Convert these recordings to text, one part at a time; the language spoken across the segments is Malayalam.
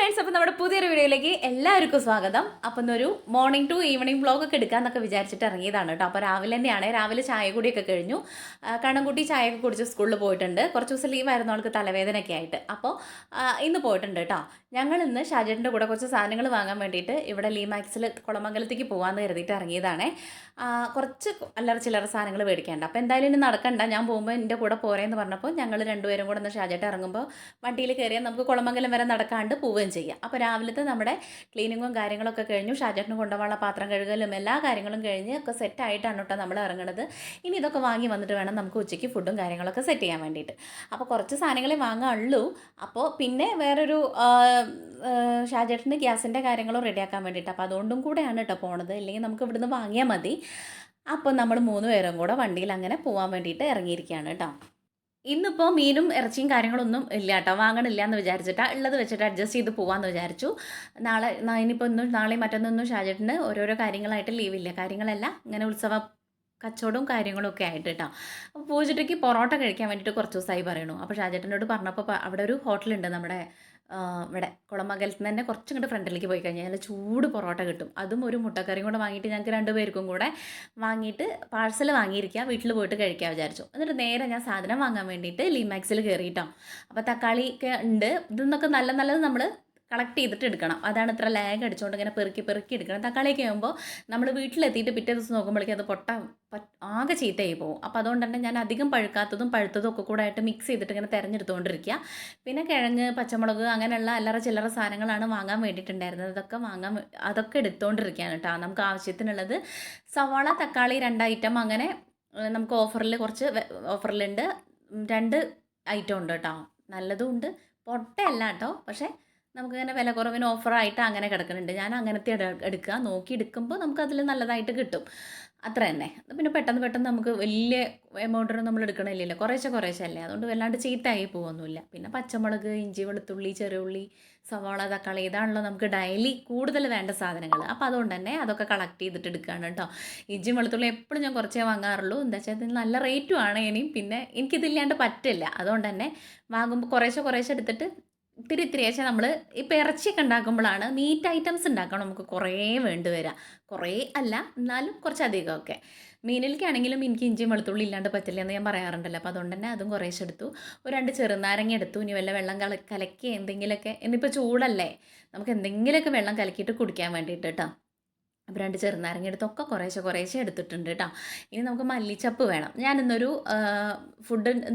ഫ്രണ്ട്സ്, അപ്പോൾ നമ്മുടെ പുതിയൊരു വീഡിയോയിലേക്ക് എല്ലാവർക്കും സ്വാഗതം. അപ്പം ഇന്നൊരു മോർണിംഗ് ടു ഈവനിങ് വ്ളോഗൊക്കെ എടുക്കാമെന്നൊക്കെ വിചാരിച്ചിട്ട് ഇറങ്ങിയതാണ് കേട്ടോ. അപ്പോൾ രാവിലെ തന്നെയാണ്, രാവിലെ ചായ കൂടിയൊക്കെ കഴിഞ്ഞു. കണ്ണൻകുട്ടി ചായയൊക്കെ കുടിച്ച് സ്കൂളിൽ പോയിട്ടുണ്ട്. കുറച്ച് ദിവസം ലീവായിരുന്നു അവൾക്ക് തലവേദനയൊക്കെ ആയിട്ട്. അപ്പോൾ ഇന്ന് പോയിട്ടുണ്ട് കേട്ടോ. ഞങ്ങൾ ഇന്ന് ഷാജേട്ടൻ്റെ കൂടെ കുറച്ച് സാധനങ്ങൾ വാങ്ങാൻ വേണ്ടിയിട്ട് ഇവിടെ ലീമാക്സിൽ കുളമംഗലത്തേക്ക് പോകാമെന്ന് കരുതിയിട്ട് ഇറങ്ങിയതാണേ. കുറച്ച് അല്ലറ ചില്ലറ സാധനങ്ങൾ മേടിക്കേണ്ട. അപ്പോൾ എന്തായാലും ഇനി നടക്കണ്ട, ഞാൻ പോകുമ്പോൾ എൻ്റെ കൂടെ പോരേന്ന് പറഞ്ഞപ്പോൾ ഞങ്ങൾ രണ്ടുപേരും കൂടെ ഒന്ന് ഷാജേട്ടൻ ഇറങ്ങുമ്പോൾ വണ്ടിയിൽ കയറിയാൽ നമുക്ക് കുളമംഗലം വരെ നടക്കാണ്ട് പോവുകയും ചെയ്യാം. അപ്പോൾ രാവിലത്തെ നമ്മുടെ ക്ലീനിങ്ങും കാര്യങ്ങളൊക്കെ കഴിഞ്ഞു. ഷാജേട്ടന് കൊണ്ടുപോകാനുള്ള പാത്രം കഴുകലും എല്ലാ കാര്യങ്ങളും കഴിഞ്ഞ് ഒക്കെ സെറ്റായിട്ടാണ് കേട്ടോ നമ്മൾ ഇറങ്ങുന്നത്. ഇനി ഇതൊക്കെ വാങ്ങി വന്നിട്ട് വേണം നമുക്ക് ഉച്ചയ്ക്ക് ഫുഡും കാര്യങ്ങളൊക്കെ സെറ്റ് ചെയ്യാൻ വേണ്ടിയിട്ട്. അപ്പോൾ കുറച്ച് സാധനങ്ങളെ വാങ്ങാനുള്ളൂ. അപ്പോൾ പിന്നെ വേറൊരു ഷാജേട്ടന് ഗ്യാസിൻ്റെ കാര്യങ്ങളും റെഡിയാക്കാൻ വേണ്ടിയിട്ട്, അപ്പോൾ അതുകൊണ്ടും കൂടെയാണ് കേട്ടോ പോണത്. ഇല്ലെങ്കിൽ നമുക്ക് ഇവിടുന്ന് വാങ്ങിയാൽ മതി. അപ്പോൾ നമ്മൾ 3 പേരും കൂടെ വണ്ടിയിൽ അങ്ങനെ പോകാൻ വേണ്ടിയിട്ട് ഇറങ്ങിയിരിക്കുകയാണ് കേട്ടോ. ഇന്നിപ്പോൾ മീനും ഇറച്ചിയും കാര്യങ്ങളൊന്നും ഇല്ല കേട്ടോ, വാങ്ങണില്ല എന്ന് വിചാരിച്ചിട്ടാണ്, ഉള്ളത് വെച്ചിട്ട് അഡ്ജസ്റ്റ് ചെയ്ത് പോകാമെന്ന് വിചാരിച്ചു. ഇനിയിപ്പോൾ നാളെയും മറ്റൊന്നൊന്നും ഷാജേട്ടന് ഓരോരോ കാര്യങ്ങളായിട്ട് ലീവില്ല. കാര്യങ്ങളല്ല, ഇങ്ങനെ ഉത്സവ കച്ചവടവും കാര്യങ്ങളും ഒക്കെ ആയിട്ട് കേട്ടോ. അപ്പോൾ പൂജയ്ക്ക് പൊറോട്ട കഴിക്കാൻ വേണ്ടിയിട്ട് കുറച്ച് ദിവസമായി പറയണു. അപ്പോൾ ഷാജേട്ടനോട് പറഞ്ഞപ്പോൾ അവിടെ ഒരു ഹോട്ടലുണ്ട് നമ്മുടെ ഇവിടെ കുളമംഗലത്ത് തന്നെ കുറച്ചും കൂടെ ഫ്രണ്ടിലേക്ക് പോയി കഴിഞ്ഞാൽ നല്ല ചൂട് പൊറോട്ട കിട്ടും. അതും ഒരു മുട്ടക്കറിയും കൂടെ വാങ്ങിയിട്ട് ഞങ്ങൾക്ക് 2 പേർക്കും കൂടെ വാങ്ങിയിട്ട് പാഴ്സൽ വാങ്ങിയിരിക്കുക, വീട്ടിൽ പോയിട്ട് കഴിക്കാൻ വിചാരിച്ചു. എന്നിട്ട് നേരെ ഞാൻ സാധനം വാങ്ങാൻ വേണ്ടിയിട്ട് ലീമാക്സിൽ കയറിയിട്ടോ. അപ്പോൾ തക്കാളി ഒക്കെ ഉണ്ട്. ഇതെന്നൊക്കെ നല്ലത് നമ്മൾ കളക്ട് ചെയ്തിട്ട് എടുക്കണം. അതാണ് ഇത്ര ലാഗ് അടിച്ചുകൊണ്ട് ഇങ്ങനെ പെറുക്കി എടുക്കണം. തക്കാളിയൊക്കെ ആകുമ്പോൾ നമ്മൾ വീട്ടിലെത്തിയിട്ട് പിറ്റേ ദിവസം നോക്കുമ്പോഴേക്കും അത് ആകെ ചീത്തയായി പോകും. അപ്പോൾ അതുകൊണ്ട് തന്നെ ഞാൻ അധികം പഴുക്കാത്തതും പഴുത്തതും ഒക്കെ കൂടെ ആയിട്ട് മിക്സ് ചെയ്തിട്ട് ഇങ്ങനെ തിരഞ്ഞെടുത്തുകൊണ്ടിരിക്കുക. പിന്നെ കിഴങ്ങ്, പച്ചമുളക് അങ്ങനെയുള്ള അല്ലറ ചില്ലറ സാധനങ്ങളാണ് വാങ്ങാൻ വേണ്ടിയിട്ടുണ്ടായിരുന്നത്. അതൊക്കെ എടുത്തുകൊണ്ടിരിക്കുകയാണ് കേട്ടോ. നമുക്ക് ആവശ്യത്തിനുള്ളത് സവാള, തക്കാളി 2 ഐറ്റം അങ്ങനെ നമുക്ക് ഓഫറിലുണ്ട്. 2 ഐറ്റം ഉണ്ട് കേട്ടോ. നല്ലതും ഉണ്ട്, പൊട്ടയല്ല കേട്ടോ. പക്ഷേ നമുക്കിങ്ങനെ വില കുറവിന് ഓഫറായിട്ട് അങ്ങനെ കിടക്കുന്നുണ്ട്. ഞാൻ അങ്ങനത്തെ എടുക്കുക, നോക്കി എടുക്കുമ്പോൾ നമുക്കതിൽ നല്ലതായിട്ട് കിട്ടും, അത്ര തന്നെ. പിന്നെ പെട്ടെന്ന് നമുക്ക് വലിയ എമൗണ്ടൊന്നും നമ്മൾ എടുക്കണില്ലല്ലോ, കുറേശ്ശെ അല്ലേ. അതുകൊണ്ട് വല്ലാണ്ട് ചീത്തയായി പോകുന്നില്ല. പിന്നെ പച്ചമുളക്, ഇഞ്ചി, വെളുത്തുള്ളി, ചെറിയുള്ളി, സവാള, തക്കാളി ഇതാണല്ലോ നമുക്ക് ഡെയിലി കൂടുതൽ വേണ്ട സാധനങ്ങൾ. അപ്പോൾ അതുകൊണ്ട് തന്നെ അതൊക്കെ കളക്ട് ചെയ്തിട്ട് എടുക്കുകയാണ് കേട്ടോ. ഇഞ്ചി, വെളുത്തുള്ളി എപ്പോഴും ഞാൻ കുറച്ചേ വാങ്ങാറുള്ളൂ. എന്താ വെച്ചാൽ ഇതിന് നല്ല റേറ്റുമാണ് ഇനിയും. പിന്നെ എനിക്കിതില്ലാണ്ട് പറ്റില്ല. അതുകൊണ്ട് തന്നെ വാങ്ങുമ്പോൾ കുറേശ്ശെ എടുത്തിട്ട് ഇത്തിരി വെച്ചാൽ നമ്മൾ ഇപ്പോൾ ഇറച്ചിയൊക്കെ ഉണ്ടാക്കുമ്പോഴാണ്, മീറ്റ് ഐറ്റംസ് ഉണ്ടാക്കണം നമുക്ക് കുറേ വേണ്ടി വരിക. കുറേ അല്ല, എന്നാലും കുറച്ചധികമൊക്കെ. മീനിലേക്കാണെങ്കിലും എനിക്ക് ഇഞ്ചിയും വെളുത്തുള്ളി ഇല്ലാണ്ട് പറ്റില്ല എന്ന് ഞാൻ പറയാറുണ്ടല്ലോ. അപ്പോൾ അതുകൊണ്ട് തന്നെ അതും കുറേശ്ശെ എടുത്തു. ഒരു 2 ചെറുനാരങ്ങ എടുത്തു. ഇനി വല്ല വെള്ളം കലക്കി എന്തെങ്കിലുമൊക്കെ, ഇന്നിപ്പോൾ ചൂടല്ലേ, നമുക്ക് എന്തെങ്കിലുമൊക്കെ വെള്ളം കലക്കിയിട്ട് കുടിക്കാൻ വേണ്ടിയിട്ട് കേട്ടോ. അപ്പോൾ 2 ചെറുനാരങ്ങ എടുത്തൊക്കെ കുറേശ്ശെ എടുത്തിട്ടുണ്ട് കേട്ടോ. ഇനി നമുക്ക് മല്ലിച്ചപ്പ് വേണം. ഞാനിന്നൊരു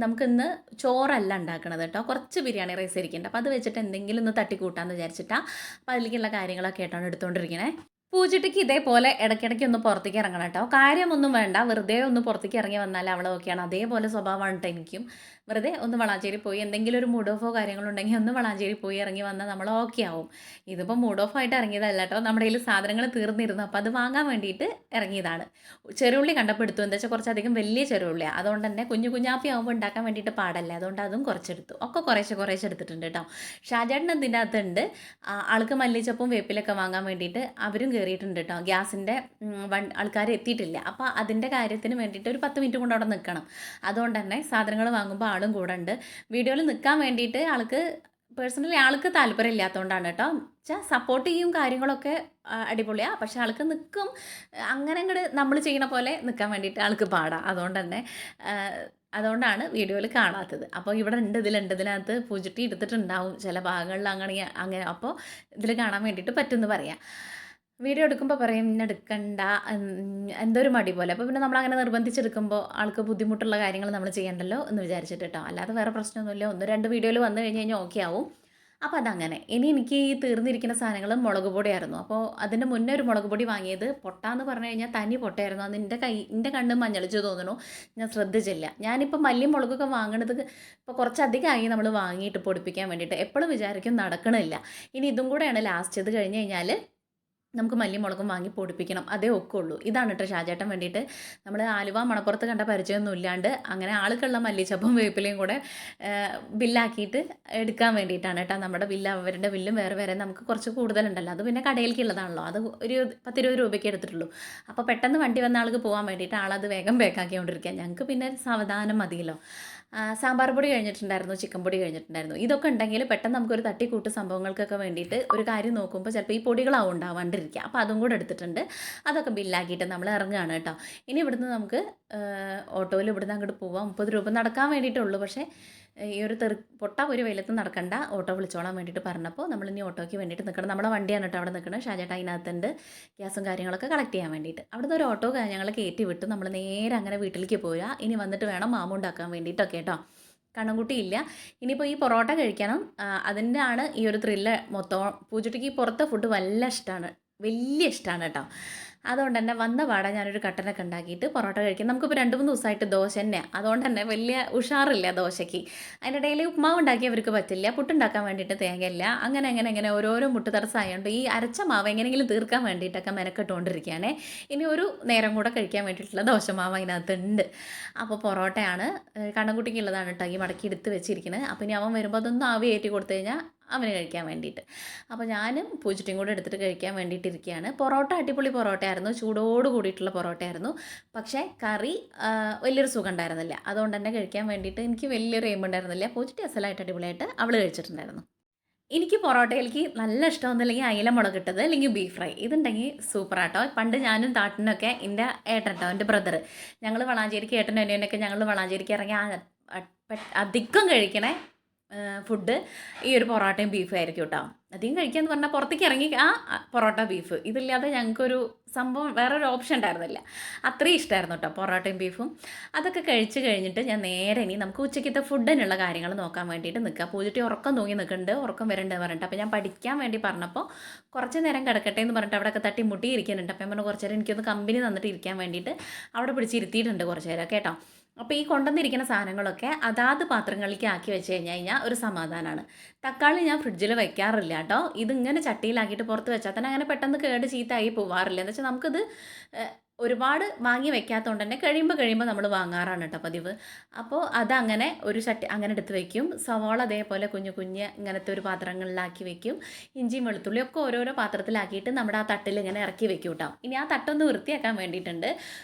നമുക്കിന്ന് ചോറല്ല ഉണ്ടാക്കണത് കേട്ടോ, കുറച്ച് ബിരിയാണി റൈസ് ഇരിക്കുന്നുണ്ട്. അപ്പോൾ അത് വെച്ചിട്ട് എന്തെങ്കിലും ഒന്ന് തട്ടിക്കൂട്ടാമെന്ന് വിചാരിച്ചിട്ടാണ്. അപ്പോൾ അതിലേക്കുള്ള കാര്യങ്ങളൊക്കെ ആയിട്ടാണ് എടുത്തുകൊണ്ടിരിക്കണേ. പൂജയ്ക്ക് ഇതേപോലെ ഇടയ്ക്കിടയ്ക്ക് ഒന്ന് പുറത്തേക്ക് ഇറങ്ങണം കേട്ടോ. കാര്യമൊന്നും വേണ്ട, വെറുതെ ഒന്ന് പുറത്തേക്ക് ഇറങ്ങി വന്നാൽ അവളൊക്കെയാണ് അതേപോലെ സ്വഭാവമാണ് കേട്ടോ എനിക്കും. വെറുതെ ഒന്ന് വളാഞ്ചേരി പോയി എന്തെങ്കിലും ഒരു മൂഡ് ഓഫോ കാര്യങ്ങളുണ്ടെങ്കിൽ ഒന്ന് വളാഞ്ചേരി പോയി ഇറങ്ങി വന്നാൽ നമ്മൾ ഓക്കെ ആവും. ഇതിപ്പോൾ മൂഡ് ഓഫ് ആയിട്ട് ഇറങ്ങിയതല്ല കേട്ടോ, നമ്മുടെ കയ്യിൽ സാധനങ്ങൾ തീർന്നിരുന്നു. അപ്പോൾ അത് വാങ്ങാൻ വേണ്ടിയിട്ട് ഇറങ്ങിയതാണ്. ചെറുള്ളി കണ്ടപ്പോൾ എടുത്തു. എന്താ വെച്ചാൽ കുറച്ചധികം വലിയ ചെറുള്ളിയാണ്. അതുകൊണ്ട് തന്നെ കുഞ്ഞാപ്പി ആകുമ്പോൾ ഉണ്ടാക്കാൻ വേണ്ടിയിട്ട് പാടല്ലേ, അതുകൊണ്ട് അതും കുറച്ചെടുത്തു. ഒക്കെ കുറേശ്ശെ എടുത്തിട്ടുണ്ട് കേട്ടോ. ഷാജേട്ടൻ ഇതിൻ്റെ അകത്തുണ്ട്. ആൾക്ക് മല്ലിച്ചപ്പും വേപ്പിലൊക്കെ വാങ്ങാൻ വേണ്ടിയിട്ട് അവരും കയറിയിട്ടുണ്ട് കേട്ടോ. ഗ്യാസിൻ്റെ ആൾക്കാർ എത്തിയിട്ടില്ല. അപ്പോൾ അതിൻ്റെ കാര്യത്തിന് വേണ്ടിയിട്ട് ഒരു 10 മിനിറ്റ് കൊണ്ട് അവിടെ നിൽക്കണം. അതുകൊണ്ട് തന്നെ സാധനങ്ങൾ വാങ്ങുമ്പോൾ ആളും കൂടെ ഉണ്ട്. വീഡിയോയിൽ നിൽക്കാൻ വേണ്ടിയിട്ട് ആൾക്ക് താല്പര്യം ഇല്ലാത്തതുകൊണ്ടാണ് കേട്ടോ. വെച്ചാൽ സപ്പോർട്ട് ചെയ്യും, കാര്യങ്ങളൊക്കെ അടിപൊളിയാണ്. പക്ഷേ ആൾക്ക് നിൽക്കും, അങ്ങനെ അങ്ങോട്ട് നമ്മൾ ചെയ്യണ പോലെ നിൽക്കാൻ വേണ്ടിയിട്ട് ആൾക്ക് പാടാം. അതുകൊണ്ടാണ് വീഡിയോയിൽ കാണാത്തത്. അപ്പോൾ ഇവിടെ ഇതിനകത്ത് പൂജിട്ടി എടുത്തിട്ടുണ്ടാവും ചില ഭാഗങ്ങളിൽ അങ്ങനെ. അപ്പോൾ ഇതിൽ കാണാൻ വേണ്ടിയിട്ട് പറ്റുമെന്ന് പറയാം. വീഡിയോ എടുക്കുമ്പോൾ പറയും ഇന്നെ എടുക്കണ്ട, എന്തോ ഒരു മടി പോലെ. അപ്പോൾ പിന്നെ നമ്മളങ്ങനെ നിർബന്ധിച്ചെടുക്കുമ്പോൾ ആൾക്ക് ബുദ്ധിമുട്ടുള്ള കാര്യങ്ങൾ നമ്മൾ ചെയ്യണ്ടല്ലോ എന്ന് വിചാരിച്ചിട്ട് കേട്ടോ. അല്ലാതെ വേറെ പ്രശ്നമൊന്നുമില്ല. 1-2 വീഡിയോയിൽ വന്നു കഴിഞ്ഞാൽ ഓക്കെ ആവും. അപ്പോൾ അതങ്ങനെ. ഇനി എനിക്ക് ഈ തീർന്നിരിക്കുന്ന സാധനങ്ങൾ മുളക് പൊടിയായിരുന്നു. അപ്പോൾ അതിൻ്റെ മുന്നേ ഒരു മുളക് പൊടി വാങ്ങിയത് പൊട്ടാന്ന് പറഞ്ഞു കഴിഞ്ഞാൽ തനി പൊട്ടയായിരുന്നു. അത് എൻ്റെ കണ്ണ് മഞ്ഞളിച്ച് തോന്നുന്നു, ഞാൻ ശ്രദ്ധിച്ചില്ല. ഞാനിപ്പോൾ മല്ലിയും മുളകൊക്കെ വാങ്ങണത് ഇപ്പോൾ കുറച്ചധികമായി നമ്മൾ വാങ്ങിയിട്ട് പൊടിപ്പിക്കാൻ വേണ്ടിയിട്ട്. എപ്പോഴും വിചാരിക്കും നടക്കണില്ല. ഇനി ഇതും കൂടെയാണ് ലാസ്റ്റ്. ഇത് കഴിഞ്ഞ് കഴിഞ്ഞാൽ നമുക്ക് മല്ലി മുളകും വാങ്ങി പൊടിപ്പിക്കണം, അതേ ഒക്കെ ഉള്ളൂ. ഇതാണ് കേട്ടോ ഷാജേട്ടൻ വേണ്ടിയിട്ട്. നമ്മൾ ആലുവ മണപ്പുറത്ത് കണ്ട പരിചയമൊന്നും ഇല്ലാണ്ട് അങ്ങനെ ആൾക്കുള്ള മല്ലിച്ചപ്പും വേപ്പിലയും കൂടെ ബില്ലാക്കിയിട്ട് എടുക്കാൻ വേണ്ടിയിട്ടാണ് കേട്ടോ. നമ്മുടെ ബില്ല്, അവരുടെ ബില്ലും വേറെ നമുക്ക് കുറച്ച് കൂടുതലുണ്ടല്ലോ. അത് പിന്നെ കടയിലേക്കുള്ളതാണല്ലോ. അത് ഒരു 10-20 രൂപയ്ക്ക് എടുത്തിട്ടുള്ളൂ. അപ്പോൾ പെട്ടെന്ന് വണ്ടി വന്ന ആൾക്ക് പോകാൻ വേണ്ടിയിട്ട് ആളത് വേഗം പാക്കാക്കിക്കൊണ്ടിരിക്കുക. ഞങ്ങൾക്ക് പിന്നെ സാവധാനം മതിയല്ലോ. സാമ്പാർ പൊടി കഴിഞ്ഞിട്ടുണ്ടായിരുന്നു, ചിക്കൻ പൊടി കഴിഞ്ഞിട്ടുണ്ടായിരുന്നു. ഇതൊക്കെ ഉണ്ടെങ്കിൽ പെട്ടെന്ന് നമുക്കൊരു തട്ടിക്കൂട്ട് സംഭവങ്ങൾക്കൊക്കെ വേണ്ടിയിട്ട് ഒരു കാര്യം നോക്കുമ്പോൾ ചിലപ്പോൾ ഈ പൊടികളാവും ഉണ്ടാവാണ്ടിരിക്കുക. അപ്പോൾ അതും കൂടെ എടുത്തിട്ടുണ്ട്. അതൊക്കെ ബില്ലാക്കിയിട്ട് നമ്മൾ ഇറങ്ങുകയാണ് കേട്ടോ. ഇനി ഇവിടുന്ന് നമുക്ക് ഓട്ടോയിൽ ഇവിടുന്ന് അങ്ങോട്ട് പോവാം. 30 രൂപ നടക്കാൻ വേണ്ടിയിട്ടുള്ളൂ. പക്ഷേ ഈ ഒരു ഒരു വെയിലത്ത് നടക്കണ്ട, ഓട്ടോ വിളിച്ചോളാൻ വേണ്ടിയിട്ട് പറഞ്ഞപ്പോൾ നമ്മളിനി ഓട്ടോയ്ക്ക് വേണ്ടിയിട്ട് നിൽക്കണം. നമ്മളെ വണ്ടിയാണ് കേട്ടോ അവിടെ നിൽക്കുന്നത്. ഷാജേട്ട അതിനകത്തുണ്ട് ഗ്യാസും കാര്യങ്ങളൊക്കെ കളക്ട് ചെയ്യാൻ വേണ്ടിയിട്ട്. അവിടുന്ന് ഒരു ഓട്ടോ ഞങ്ങൾ കയറ്റി വിട്ട് നമ്മൾ നേരെ അങ്ങനെ വീട്ടിലേക്ക് പോയാൽ ഇനി വന്നിട്ട് വേണം മാമ ഉണ്ടാക്കാൻ വേണ്ടിയിട്ടൊക്കെ കേട്ടോ. കണ്ണൻകുട്ടിയില്ല. ഇനിയിപ്പോൾ ഈ പൊറോട്ട കഴിക്കണം, അതിൻ്റെ ആണ് ഈ ഒരു ത്രില്ല് മൊത്തം. പൂജുട്ടിക്ക് പുറത്തെ ഫുഡ് വലിയ ഇഷ്ടമാണ് കേട്ടോ. അതുകൊണ്ട് തന്നെ വന്ന പാടെ ഞാനൊരു കട്ടനൊക്കെ ഉണ്ടാക്കിയിട്ട് പൊറോട്ട കഴിക്കും. നമുക്കിപ്പോൾ 2-3 ദിവസമായിട്ട് ദോശ തന്നെയാണ്. അതുകൊണ്ട് തന്നെ വലിയ ഉഷാറില്ല ദോശയ്ക്ക്. അതിൻ്റെ ഇടയിൽ ഉപ്മാവ് ഉണ്ടാക്കി അവർക്ക് പറ്റില്ല, പുട്ടുണ്ടാക്കാൻ വേണ്ടിയിട്ട് തേങ്ങയില്ല. അങ്ങനെ ഓരോരോ മുട്ട് തടസ്സമായതുകൊണ്ട് ഈ അരച്ച മാവ് എങ്ങനെയെങ്കിലും തീർക്കാൻ വേണ്ടിയിട്ടൊക്കെ മെനക്കെട്ടുകൊണ്ടിരിക്കുകയാണേ. ഇനി ഒരു നേരം കൂടെ കഴിക്കാൻ വേണ്ടിയിട്ടുള്ള ദോശമാവ് അതിനകത്തുണ്ട്. അപ്പോൾ പൊറോട്ടയാണ് കണ്ണൻകുട്ടിക്കുള്ളതാണ് കേട്ടോ ഈ മടക്കി എടുത്ത് വെച്ചിരിക്കുന്നത്. അപ്പോൾ ഇനി അവൻ വരുമ്പോൾ അതൊന്ന് ആവി കയറ്റി കൊടുത്തു കഴിഞ്ഞാൽ അവന് കഴിക്കാൻ വേണ്ടിയിട്ട്. അപ്പോൾ ഞാനും പൂച്ചിട്ടിയും കൂടെ എടുത്തിട്ട് കഴിക്കാൻ വേണ്ടിയിട്ടിരിക്കുകയാണ്. പൊറോട്ട അടിപൊളി പൊറോട്ടയായിരുന്നു, ചൂടോട് കൂടിയിട്ടുള്ള പൊറോട്ടയായിരുന്നു. പക്ഷേ കറി വലിയൊരു സുഖം ഉണ്ടായിരുന്നില്ല. അതുകൊണ്ട് തന്നെ കഴിക്കാൻ വേണ്ടിയിട്ട് എനിക്ക് വലിയൊരു എയിം ഉണ്ടായിരുന്നില്ല. പൂച്ചിട്ടി അസലായിട്ട് അടിപൊളിയായിട്ട് അവൾ കഴിച്ചിട്ടുണ്ടായിരുന്നു. എനിക്ക് പൊറോട്ടയിലേക്ക് നല്ല ഇഷ്ടമൊന്നുമില്ലെങ്കിൽ അയില മുളകിട്ടത് അല്ലെങ്കിൽ ബീഫ് ഫ്രൈ ഇതുണ്ടെങ്കിൽ സൂപ്പറാട്ടോ. പണ്ട് ഞാനും താട്ടിനൊക്കെ എൻ്റെ ഏട്ടൻ കേട്ടോ, എൻ്റെ ബ്രദർ, ഞങ്ങൾ വളാഞ്ചേരിക്ക് ഏട്ടനും അനിയനൊക്കെ ഞങ്ങൾ വളാഞ്ചേരിക്ക് ഇറങ്ങി അധികം കഴിക്കണേ ഫുഡ് ഈ ഒരു പൊറോട്ടയും ബീഫും ആയിരിക്കും കേട്ടോ. അധികം കഴിക്കാമെന്ന് പറഞ്ഞാൽ പുറത്തേക്ക് ഇറങ്ങി പൊറോട്ട ബീഫ് ഇതില്ലാതെ ഞങ്ങൾക്കൊരു സംഭവം വേറൊരു ഓപ്ഷൻ ഉണ്ടായിരുന്നില്ല. അത്രയും ഇഷ്ടമായിരുന്നു കേട്ടോ പൊറോട്ടയും ബീഫും. അതൊക്കെ കഴിച്ച് കഴിഞ്ഞിട്ട് ഞാൻ നേരെ ഇനി നമുക്ക് ഉച്ചയ്ക്കത്തെ ഫുഡിനുള്ള കാര്യങ്ങൾ നോക്കാൻ വേണ്ടിയിട്ട് നിൽക്കുക. പൂജിട്ടി ഉറക്കം തൂങ്ങി നിൽക്കുന്നുണ്ട്, ഉറക്കം വരണ്ടെന്ന് പറഞ്ഞിട്ട്. അപ്പോൾ ഞാൻ പഠിക്കാൻ വേണ്ടി പറഞ്ഞപ്പോൾ കുറച്ച് നേരം കിടക്കട്ടെ എന്ന് പറഞ്ഞിട്ട് അവിടെയൊക്കെ തട്ടി മുട്ടി ഇരിക്കുന്നുണ്ട്. അപ്പം ഞാൻ പറഞ്ഞു കുറച്ച് നേരം എനിക്കൊന്ന് കമ്പനി തന്നിട്ട് ഇരിക്കാൻ വേണ്ടിയിട്ട് അവിടെ പിടിച്ചിരുത്തിയിട്ടുണ്ട് കുറച്ച് നേരം കേട്ടോ. അപ്പോൾ ഈ കൊണ്ടുവന്നിരിക്കുന്ന സാധനങ്ങളൊക്കെ അതാത് പാത്രങ്ങളിലേക്ക് ആക്കി വെച്ച് കഴിഞ്ഞാൽ ഒരു സമാധാനമാണ്. തക്കാളി ഞാൻ ഫ്രിഡ്ജിൽ വയ്ക്കാറില്ല കേട്ടോ. ഇതിങ്ങനെ ചട്ടിയിലാക്കിയിട്ട് പുറത്ത് വെച്ചാൽ തന്നെ അങ്ങനെ പെട്ടെന്ന് കേട് ചീത്തയായി പോവാറില്ല. എന്ന് വെച്ചാൽ നമുക്കിത് ഒരുപാട് വാങ്ങി വെക്കാത്തതുകൊണ്ട് തന്നെ കഴിയുമ്പോൾ നമ്മൾ വാങ്ങാറാണ് കേട്ടോ പതിവ്. അപ്പോൾ അതങ്ങനെ ഒരു ചട്ടി അങ്ങനെ എടുത്ത് വയ്ക്കും. സവാള അതേപോലെ കുഞ്ഞ് ഇങ്ങനത്തെ ഒരു പാത്രങ്ങളിലാക്കി വെക്കും. ഇഞ്ചിയും വെളുത്തുള്ളിയും ഒക്കെ ഓരോരോ പാത്രത്തിലാക്കിയിട്ട് നമ്മുടെ ആ തട്ടിൽ ഇങ്ങനെ ഇറക്കി വെക്കും കേട്ടോ. ഇനി ആ തട്ടൊന്ന് വൃത്തിയാക്കാൻ വേണ്ടിയിട്ടുണ്ട്.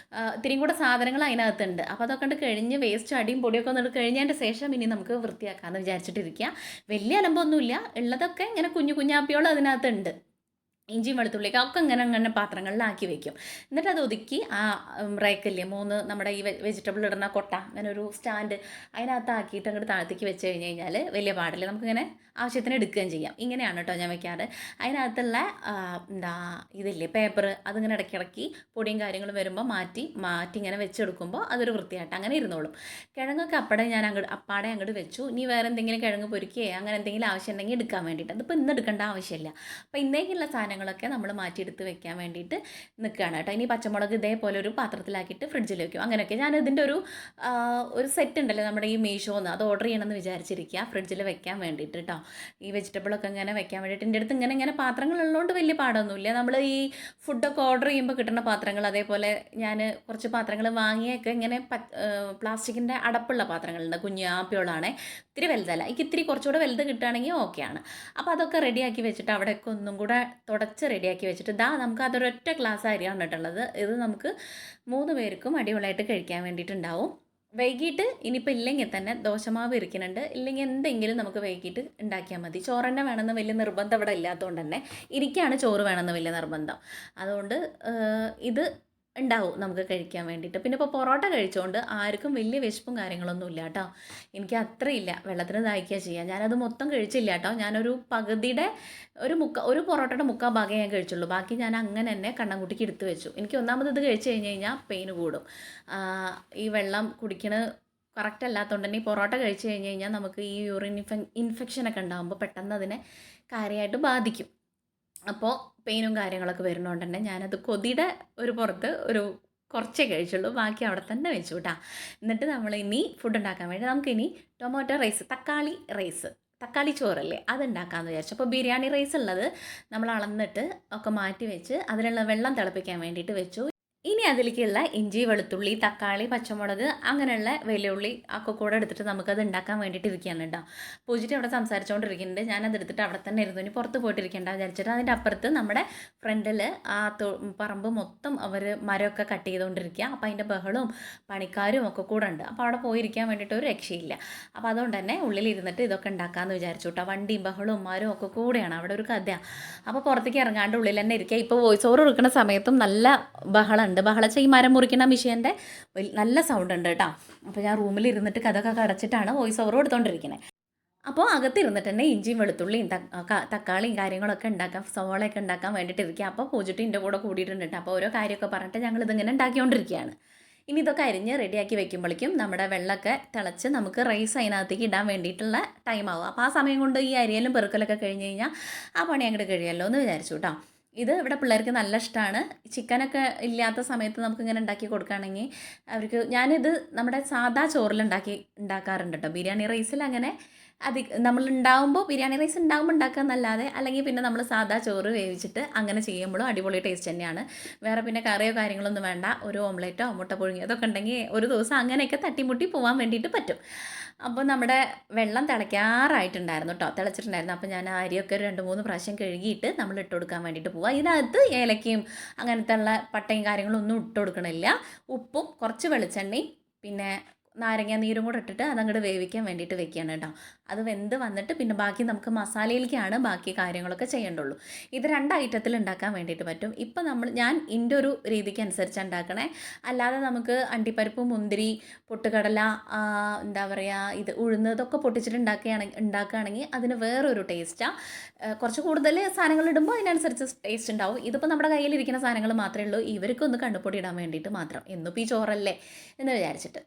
ഇത്തിരിയും കൂടെ സാധനങ്ങൾ അതിനകത്തുണ്ട്. അപ്പോൾ അതൊക്കെ കൊണ്ട് കഴിഞ്ഞ് വേസ്റ്റ് അടിയും പൊടിയൊക്കെ ഒന്ന് കഴിഞ്ഞതിൻ്റെ ശേഷം ഇനി നമുക്ക് വൃത്തിയാക്കാമെന്ന് വിചാരിച്ചിട്ടിരിക്കുക. വലിയ അലമ്പൊന്നുമില്ല, ഉള്ളതൊക്കെ ഇങ്ങനെ കുഞ്ഞാപ്പിയോളം അതിനകത്തുണ്ട്. ഇഞ്ചിയും വെളുത്തുള്ളിയൊക്കെ ഒക്കെ ഇങ്ങനെ പാത്രങ്ങളിലാക്കി വെക്കും. എന്നിട്ട് അത് ഒതുക്കി ആ റേക്കല്ലേ 3 നമ്മുടെ ഈ വെജിറ്റബിൾ ഇടുന്ന കൊട്ട അങ്ങനെ ഒരു സ്റ്റാൻഡ് അതിനകത്താക്കിയിട്ട് അങ്ങോട്ട് താഴത്തേക്ക് വെച്ച് കഴിഞ്ഞ് കഴിഞ്ഞാൽ വലിയ പാടില്ല, നമുക്കിങ്ങനെ ആവശ്യത്തിന് എടുക്കുകയും ചെയ്യാം. ഇങ്ങനെയാണ് കേട്ടോ ഞാൻ വെക്കാറ്. അതിനകത്തുള്ള ഇതില്ലേ പേപ്പർ അതിങ്ങനെ ഇടയ്ക്കിടയ്ക്ക് പൊടിയും കാര്യങ്ങളും വരുമ്പോൾ മാറ്റി ഇങ്ങനെ വെച്ചെടുക്കുമ്പോൾ അതൊരു വൃത്തിയായിട്ട് അങ്ങനെ ഇരുന്നോളും. കിഴങ്ങൊക്കെ അപ്പാടെ അങ്ങോട്ട് വെച്ചു. ഇനി വേറെ എന്തെങ്കിലും കിഴങ്ങ് പൊരിക്കുകയോ അങ്ങനെ എന്തെങ്കിലും ആവശ്യം ഉണ്ടെങ്കിൽ എടുക്കാൻ വേണ്ടിയിട്ട്. അതിപ്പോൾ ഇന്ന് എടുക്കേണ്ട ആവശ്യമില്ല. അപ്പോൾ ഇന്നേക്കുള്ള സാധനങ്ങളൊക്കെ നമ്മൾ മാറ്റിയെടുത്ത് വെക്കാൻ വേണ്ടിയിട്ട് നിൽക്കുകയാണ് കേട്ടോ. ഇനി പച്ചമുളക് ഇതേപോലെ ഒരു പാത്രത്തിലാക്കിയിട്ട് ഫ്രിഡ്ജിൽ വെക്കും. അങ്ങനെയൊക്കെ ഞാൻ ഇതിൻ്റെ ഒരു സെറ്റ് ഉണ്ടല്ലോ നമ്മുടെ ഈ മീഷോന്ന്, അത് ഓർഡർ ചെയ്യണമെന്ന് വിചാരിച്ചിരിക്കുക ഫ്രിഡ്ജിൽ വെക്കാൻ വേണ്ടിയിട്ട് കേട്ടോ. ഈ വെജിറ്റബിളൊക്കെ ഇങ്ങനെ വെക്കാൻ വേണ്ടിയിട്ട് എൻ്റെ അടുത്ത് ഇങ്ങനെ പാത്രങ്ങളുള്ളതുകൊണ്ട് വലിയ പാടൊന്നുമില്ല. നമ്മൾ ഈ ഫുഡൊക്കെ ഓർഡർ ചെയ്യുമ്പോൾ കിട്ടുന്ന പാത്രങ്ങൾ, അതേപോലെ ഞാൻ കുറച്ച് പാത്രങ്ങൾ വാങ്ങിയൊക്കെ ഇങ്ങനെ പ്ലാസ്റ്റിക്കിൻ്റെ അടപ്പുള്ള പാത്രങ്ങളുണ്ട്, കുഞ്ഞാപ്പിയോളാണേ, ഇത്തിരി വലുതല്ല. എനിക്ക് ഇത്തിരി കുറച്ചുകൂടെ വലുത് കിട്ടുകയാണെങ്കിൽ ഓക്കെയാണ്. അപ്പോൾ അതൊക്കെ റെഡിയാക്കി വെച്ചിട്ട് അവിടെയൊക്കെ ഒന്നും കൂടെ തുടച്ച് റെഡിയാക്കി വെച്ചിട്ട് നമുക്ക് അതൊരൊറ്റ ഗ്ലാസ് അരിയാണ് കേട്ടുള്ളത്. ഇത് നമുക്ക് 3 പേർക്കും അടിപൊളിയായിട്ട് കഴിക്കാൻ വേണ്ടിയിട്ടുണ്ടാവും. വൈകിട്ട് ഇനിയിപ്പോൾ ഇല്ലെങ്കിൽ തന്നെ ദോശമാവ് ഇരിക്കുന്നുണ്ട്, ഇല്ലെങ്കിൽ എന്തെങ്കിലും നമുക്ക് വൈകിട്ട് ഉണ്ടാക്കിയാൽ മതി. ചോറ് തന്നെ വേണമെന്ന് വലിയ നിർബന്ധം ഇവിടെ ഇല്ലാത്തതുകൊണ്ട് തന്നെ എനിക്കാണ് ചോറ് വേണമെന്ന് വലിയ നിർബന്ധം. അതുകൊണ്ട് ഇത് ഉണ്ടാവും നമുക്ക് കഴിക്കാൻ വേണ്ടിയിട്ട്. പിന്നെ ഇപ്പോൾ പൊറോട്ട കഴിച്ചുകൊണ്ട് ആർക്കും വലിയ വിശപ്പും കാര്യങ്ങളൊന്നും ഇല്ല കേട്ടോ. എനിക്ക് അത്രയില്ല, വെള്ളത്തിന് ദാഹിക്കുക ചെയ്യാം. ഞാനത് മൊത്തം കഴിച്ചില്ല കേട്ടോ. ഞാനൊരു പകുതിയുടെ ഒരു പൊറോട്ടയുടെ 3/4 ഭാഗമേ ഞാൻ കഴിച്ചുള്ളൂ. ബാക്കി ഞാൻ അങ്ങനെ തന്നെ കണ്ണൻകുട്ടിക്ക് എടുത്ത് വെച്ചു. എനിക്ക് ഒന്നാമത് ഇത് കഴിച്ച് കഴിഞ്ഞ് കഴിഞ്ഞാൽ പെയിന് കൂടും. ഈ വെള്ളം കുടിക്കണത് കറക്റ്റ് അല്ലാത്തതുകൊണ്ട് തന്നെ ഈ പൊറോട്ട കഴിച്ച് കഴിഞ്ഞ് കഴിഞ്ഞാൽ നമുക്ക് ഈ യൂറിൻ ഇൻഫെക്ഷനൊക്കെ ഉണ്ടാകുമ്പോൾ പെട്ടെന്ന് അതിനെ കാര്യമായിട്ട് ബാധിക്കും. അപ്പോൾ പെയിനും കാര്യങ്ങളൊക്കെ വരുന്നതുകൊണ്ട് തന്നെ ഞാനത് കൊതിയുടെ പുറത്ത് കുറച്ചേ കഴിച്ചുള്ളൂ, ബാക്കി അവിടെ തന്നെ വെച്ചു കേട്ടോ. എന്നിട്ട് നമ്മളിനി ഫുഡ് ഉണ്ടാക്കാൻ വേണ്ടി നമുക്കിനി ടൊമാറ്റോ റൈസ്, തക്കാളി ചോറല്ലേ അതുണ്ടാക്കാമെന്ന് വിചാരിച്ചു. അപ്പോൾ ബിരിയാണി റൈസ് ഉള്ളത് നമ്മൾ അളന്നിട്ട് ഒക്കെ മാറ്റി വെച്ച് അതിനുള്ള വെള്ളം തിളപ്പിക്കാൻ വേണ്ടിയിട്ട് വെച്ചു. ഇനി അതിലേക്കുള്ള ഇഞ്ചി, വെളുത്തുള്ളി, തക്കാളി, പച്ചമുളക് അങ്ങനെയുള്ള വെല്ലുള്ളി ഒക്കെ കൂടെ എടുത്തിട്ട് നമുക്കത് ഉണ്ടാക്കാൻ വേണ്ടിയിട്ട് ഇരിക്കുകയാണ് കേട്ടോ. പൂജിറ്റ് അവിടെ സംസാരിച്ചുകൊണ്ടിരിക്കുന്നുണ്ട്. ഞാനത് എടുത്തിട്ട് അവിടെ തന്നെ ഇരുന്നു. ഇനി പുറത്ത് പോയിട്ടിരിക്കേണ്ട വിചാരിച്ചിട്ട് അതിൻ്റെ അപ്പുറത്ത് നമ്മുടെ ഫ്രണ്ടിൽ ആ പറമ്പ് മൊത്തം അവർ മരമൊക്കെ കട്ട് ചെയ്തുകൊണ്ടിരിക്കുക. അപ്പോൾ അതിൻ്റെ ബഹളവും പണിക്കാരും ഒക്കെ കൂടെ ഉണ്ട്. അപ്പോൾ അവിടെ പോയിരിക്കാൻ വേണ്ടിയിട്ട് ഒരു രക്ഷയില്ല. അപ്പോൾ അതുകൊണ്ട് തന്നെ ഉള്ളിലിരുന്നിട്ട് ഇതൊക്കെ ഉണ്ടാക്കാമെന്ന് വിചാരിച്ചു കേട്ടോ. വണ്ടിയും ബഹളവും മരവും ഒക്കെ കൂടെയാണ് അവിടെ ഒരു കഥ. അപ്പോൾ പുറത്തേക്ക് ഇറങ്ങാണ്ട് ഉള്ളിൽ തന്നെ ഇരിക്കുക. ഇപ്പോൾ വോയിസ് ഓവർ കൊടുക്കുന്ന സമയത്തും നല്ല ബഹളമുണ്ട്. ബഹളച്ച ഈ മരം മുറിക്കുന്ന മെഷീൻ്റെ നല്ല സൗണ്ട് ഉണ്ട് കേട്ടോ. അപ്പോൾ ഞാൻ റൂമിൽ ഇരുന്നിട്ട് കഥയൊക്കെ അടച്ചിട്ടാണ് വോയിസ് ഓവർ കൊടുത്തോണ്ടിരിക്കുന്നത്. അപ്പോൾ അകത്തിരുന്നിട്ട് തന്നെ ഇഞ്ചിയും വെളുത്തുള്ളിയും തക്കാളിയും കാര്യങ്ങളൊക്കെ ഉണ്ടാക്കാം, സവാളയൊക്കെ ഉണ്ടാക്കാൻ വേണ്ടിയിട്ട് ഇരിക്കുക. അപ്പോൾ പൂജിട്ട് എൻ്റെ കൂടെ കൂടിയിട്ടുണ്ട് കേട്ടോ. അപ്പോൾ ഓരോ കാര്യമൊക്കെ പറഞ്ഞിട്ട് ഞങ്ങളിതിങ്ങനെ ഉണ്ടാക്കിക്കൊണ്ടിരിക്കുകയാണ്. ഇനി ഇതൊക്കെ അരിഞ്ഞ് റെഡിയാക്കി വെക്കുമ്പോഴേക്കും നമ്മുടെ വെള്ളമൊക്കെ തിളച്ച് നമുക്ക് റൈസ് അതിനകത്തേക്ക് ഇടാൻ വേണ്ടിയിട്ടുള്ള ടൈം ആവും. അപ്പോൾ ആ സമയം കൊണ്ട് ഈ അരിയലും പെറുക്കലൊക്കെ കഴിഞ്ഞ് കഴിഞ്ഞാൽ ആ പണി അങ്ങോട്ട് കഴിയുമല്ലോ എന്ന് വിചാരിച്ചു കേട്ടോ. ഇത് ഇവിടെ പിള്ളേർക്ക് നല്ല ഇഷ്ടമാണ്. ചിക്കനൊക്കെ ഇല്ലാത്ത സമയത്ത് നമുക്കിങ്ങനെ ഉണ്ടാക്കി കൊടുക്കുകയാണെങ്കിൽ അവർക്ക്, ഞാനിത് നമ്മുടെ സാദാ ഉണ്ടാക്കാറുണ്ട് കേട്ടോ. ബിരിയാണി റൈസിൽ അങ്ങനെ നമ്മൾ ഉണ്ടാകുമ്പോൾ ബിരിയാണി റൈസ് ഉണ്ടാകുമ്പോൾ ഉണ്ടാക്കുക എന്നല്ലാതെ, അല്ലെങ്കിൽ പിന്നെ നമ്മൾ സാദാ ചോറ് വേവിച്ചിട്ട് അങ്ങനെ ചെയ്യുമ്പോഴും അടിപൊളി ടേസ്റ്റ് തന്നെയാണ്. വേറെ പിന്നെ കറിയോ കാര്യങ്ങളൊന്നും വേണ്ട. ഒരു ഓംലെറ്റോ മുട്ട പുഴുങ്ങിയോ അതൊക്കെ ഉണ്ടെങ്കിൽ ഒരു ദിവസം അങ്ങനെയൊക്കെ തട്ടിമുട്ടി പോകാൻ വേണ്ടിയിട്ട് പറ്റും. അപ്പോൾ നമ്മുടെ വെള്ളം തിളയ്ക്കാറായിട്ടുണ്ടായിരുന്നു കേട്ടോ, തിളച്ചിട്ടുണ്ടായിരുന്നു. അപ്പോൾ ഞാൻ അരിയൊക്കെ 2-3 പ്രാവശ്യം കഴുകിയിട്ട് നമ്മൾ ഇട്ട് കൊടുക്കാൻ വേണ്ടിയിട്ട് പോവുക. ഇതിനകത്ത് ഏലക്കയും അങ്ങനത്തെ ഉള്ള പട്ടയും കാര്യങ്ങളൊന്നും ഇട്ട് കൊടുക്കണില്ല. ഉപ്പും കുറച്ച് വെളിച്ചെണ്ണയും പിന്നെ നാരങ്ങ നീരും കൂടെ ഇട്ടിട്ട് അതങ്ങോട്ട് വേവിക്കാൻ വേണ്ടിയിട്ട് വെക്കുകയാണ് കേട്ടോ. അത് വെന്ത് വന്നിട്ട് പിന്നെ ബാക്കി നമുക്ക് മസാലയിലേക്കാണ് ബാക്കി കാര്യങ്ങളൊക്കെ ചെയ്യേണ്ടുള്ളൂ. ഇത് 2 ഐറ്റത്തിൽ ഉണ്ടാക്കാൻ വേണ്ടിയിട്ട് പറ്റും. ഇപ്പം ഞാൻ എൻ്റെ ഒരു രീതിക്ക് അനുസരിച്ച് ഉണ്ടാക്കണേ. അല്ലാതെ നമുക്ക് അണ്ടിപ്പരിപ്പ്, മുന്തിരി, പൊട്ടുകടല, എന്താ പറയുക, ഇത് ഉഴുന്ന്, ഇതൊക്കെ പൊട്ടിച്ചിട്ട് ഉണ്ടാക്കുകയാണെങ്കിൽ അതിന് വേറൊരു ടേസ്റ്റാണ്. കുറച്ച് കൂടുതൽ സാധനങ്ങൾ ഇടുമ്പോൾ അതിനനുസരിച്ച് ടേസ്റ്റ് ഉണ്ടാവും. ഇതിപ്പോൾ നമ്മുടെ കയ്യിലിരിക്കുന്ന സാധനങ്ങൾ മാത്രമേ ഉള്ളൂ. ഇവർക്കൊന്ന് കണ്ണുപൊടി ഇടാൻ വേണ്ടിയിട്ട് മാത്രം, എന്നിപ്പോൾ ഈ ചോറല്ലേ എന്ന് വിചാരിച്ചിട്ട്.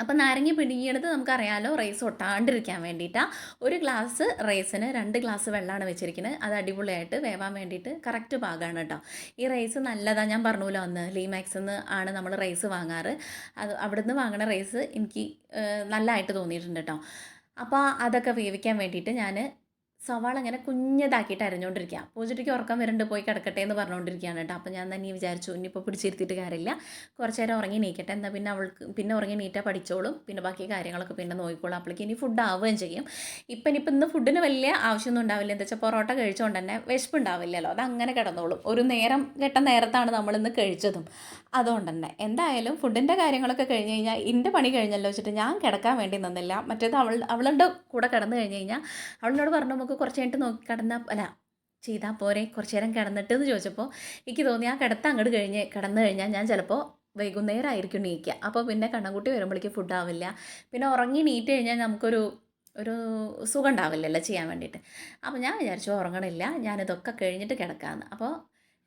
അപ്പോൾ നാരങ്ങ പിഴിഞ്ഞെടുത്ത് നമുക്കറിയാമല്ലോ റൈസ് ഒട്ടാണ്ടിരിക്കാൻ വേണ്ടിയിട്ടാണ്. 1 ഗ്ലാസ് റൈസിന് 2 ഗ്ലാസ് വെള്ളമാണ് വെച്ചിരിക്കുന്നത്. അത് അടിപൊളിയായിട്ട് വേവാൻ വേണ്ടിയിട്ട് കറക്റ്റ് പാകമാണ് കേട്ടോ. ഈ റൈസ് നല്ലതാണ്. ഞാൻ പറഞ്ഞല്ലോ അന്ന് ലീമാക്സിൽ നിന്ന് ആണ് നമ്മൾ റൈസ് വാങ്ങാറ്. അത് അവിടുന്ന് വാങ്ങണ റൈസ് എനിക്ക് നല്ലതായിട്ട് തോന്നിയിട്ടുണ്ട് കേട്ടോ. അപ്പോൾ അതൊക്കെ വേവിക്കാൻ വേണ്ടിയിട്ട് ഞാൻ സവാള ഇങ്ങനെ കുഞ്ഞതാക്കിയിട്ട് അരിഞ്ഞുകൊണ്ടിരിക്കുക. പൂജയ്ക്ക് ഉറക്കം വരുന്നുണ്ട്, പോയി കിടക്കട്ടെ എന്ന് പറഞ്ഞുകൊണ്ടിരിക്കുകയാണ് കേട്ടോ. അപ്പോൾ ഞാൻ തന്നെ വിചാരിച്ചു ഇനിയിപ്പോൾ പിടിച്ചിരുത്തിയിട്ട് കാര്യമില്ല, കുറച്ച് നേരം ഉറങ്ങി നീക്കട്ടെ, എന്നാൽ പിന്നെ അവൾക്ക് പിന്നെ ഉറങ്ങി നീറ്റാൽ പഠിച്ചോളും, പിന്നെ ബാക്കി കാര്യങ്ങളൊക്കെ പിന്നെ നോക്കിക്കോളും. അപ്പോഴേക്കും ഇനി ഫുഡ് ആവുകയും ചെയ്യും. ഇന്ന് ഫുഡിന് വലിയ ആവശ്യമൊന്നും ഉണ്ടാവില്ല. എന്താ വെച്ചാൽ പൊറോട്ട കഴിച്ചുകൊണ്ട് തന്നെ വിശപ്പ് ഉണ്ടാവില്ലല്ലോ, അത് അങ്ങനെ കിടന്നോളും. ഒരു നേരത്താണ് നമ്മളിന്ന് കഴിച്ചതും. അതുകൊണ്ട് തന്നെ എന്തായാലും ഫുഡിൻ്റെ കാര്യങ്ങളൊക്കെ കഴിഞ്ഞ് കഴിഞ്ഞാൽ എൻ്റെ പണി കഴിഞ്ഞല്ലോ വെച്ചിട്ട് ഞാൻ കിടക്കാൻ വേണ്ടി നിന്നില്ല. മറ്റേത് അവളുടെ കൂടെ കിടന്നു കഴിഞ്ഞ് കഴിഞ്ഞാൽ അവളിനോട് പറഞ്ഞു നമുക്ക് കുറച്ച് കഴിഞ്ഞിട്ട് നോക്കി ചെയ്താൽ പോരെ, കുറച്ച് നേരം കിടന്നിട്ട് എന്ന് ചോദിച്ചപ്പോൾ എനിക്ക് തോന്നി ആ അങ്ങോട്ട് കിടന്നു കഴിഞ്ഞാൽ ഞാൻ ചിലപ്പോൾ വൈകുന്നേരമായിരിക്കും നീക്കുക. അപ്പോൾ പിന്നെ കണ്ണൻകുട്ടി വരുമ്പോഴേക്കും ഫുഡ് ആവില്ല. പിന്നെ ഉറങ്ങി നീറ്റ് കഴിഞ്ഞാൽ നമുക്കൊരു സുഖം ഉണ്ടാവില്ലല്ലോ ചെയ്യാൻ വേണ്ടിയിട്ട്. അപ്പോൾ ഞാൻ വിചാരിച്ചു ഉറങ്ങണില്ല, ഞാനിതൊക്കെ കഴിഞ്ഞിട്ട് കിടക്കാമെന്ന്. അപ്പോൾ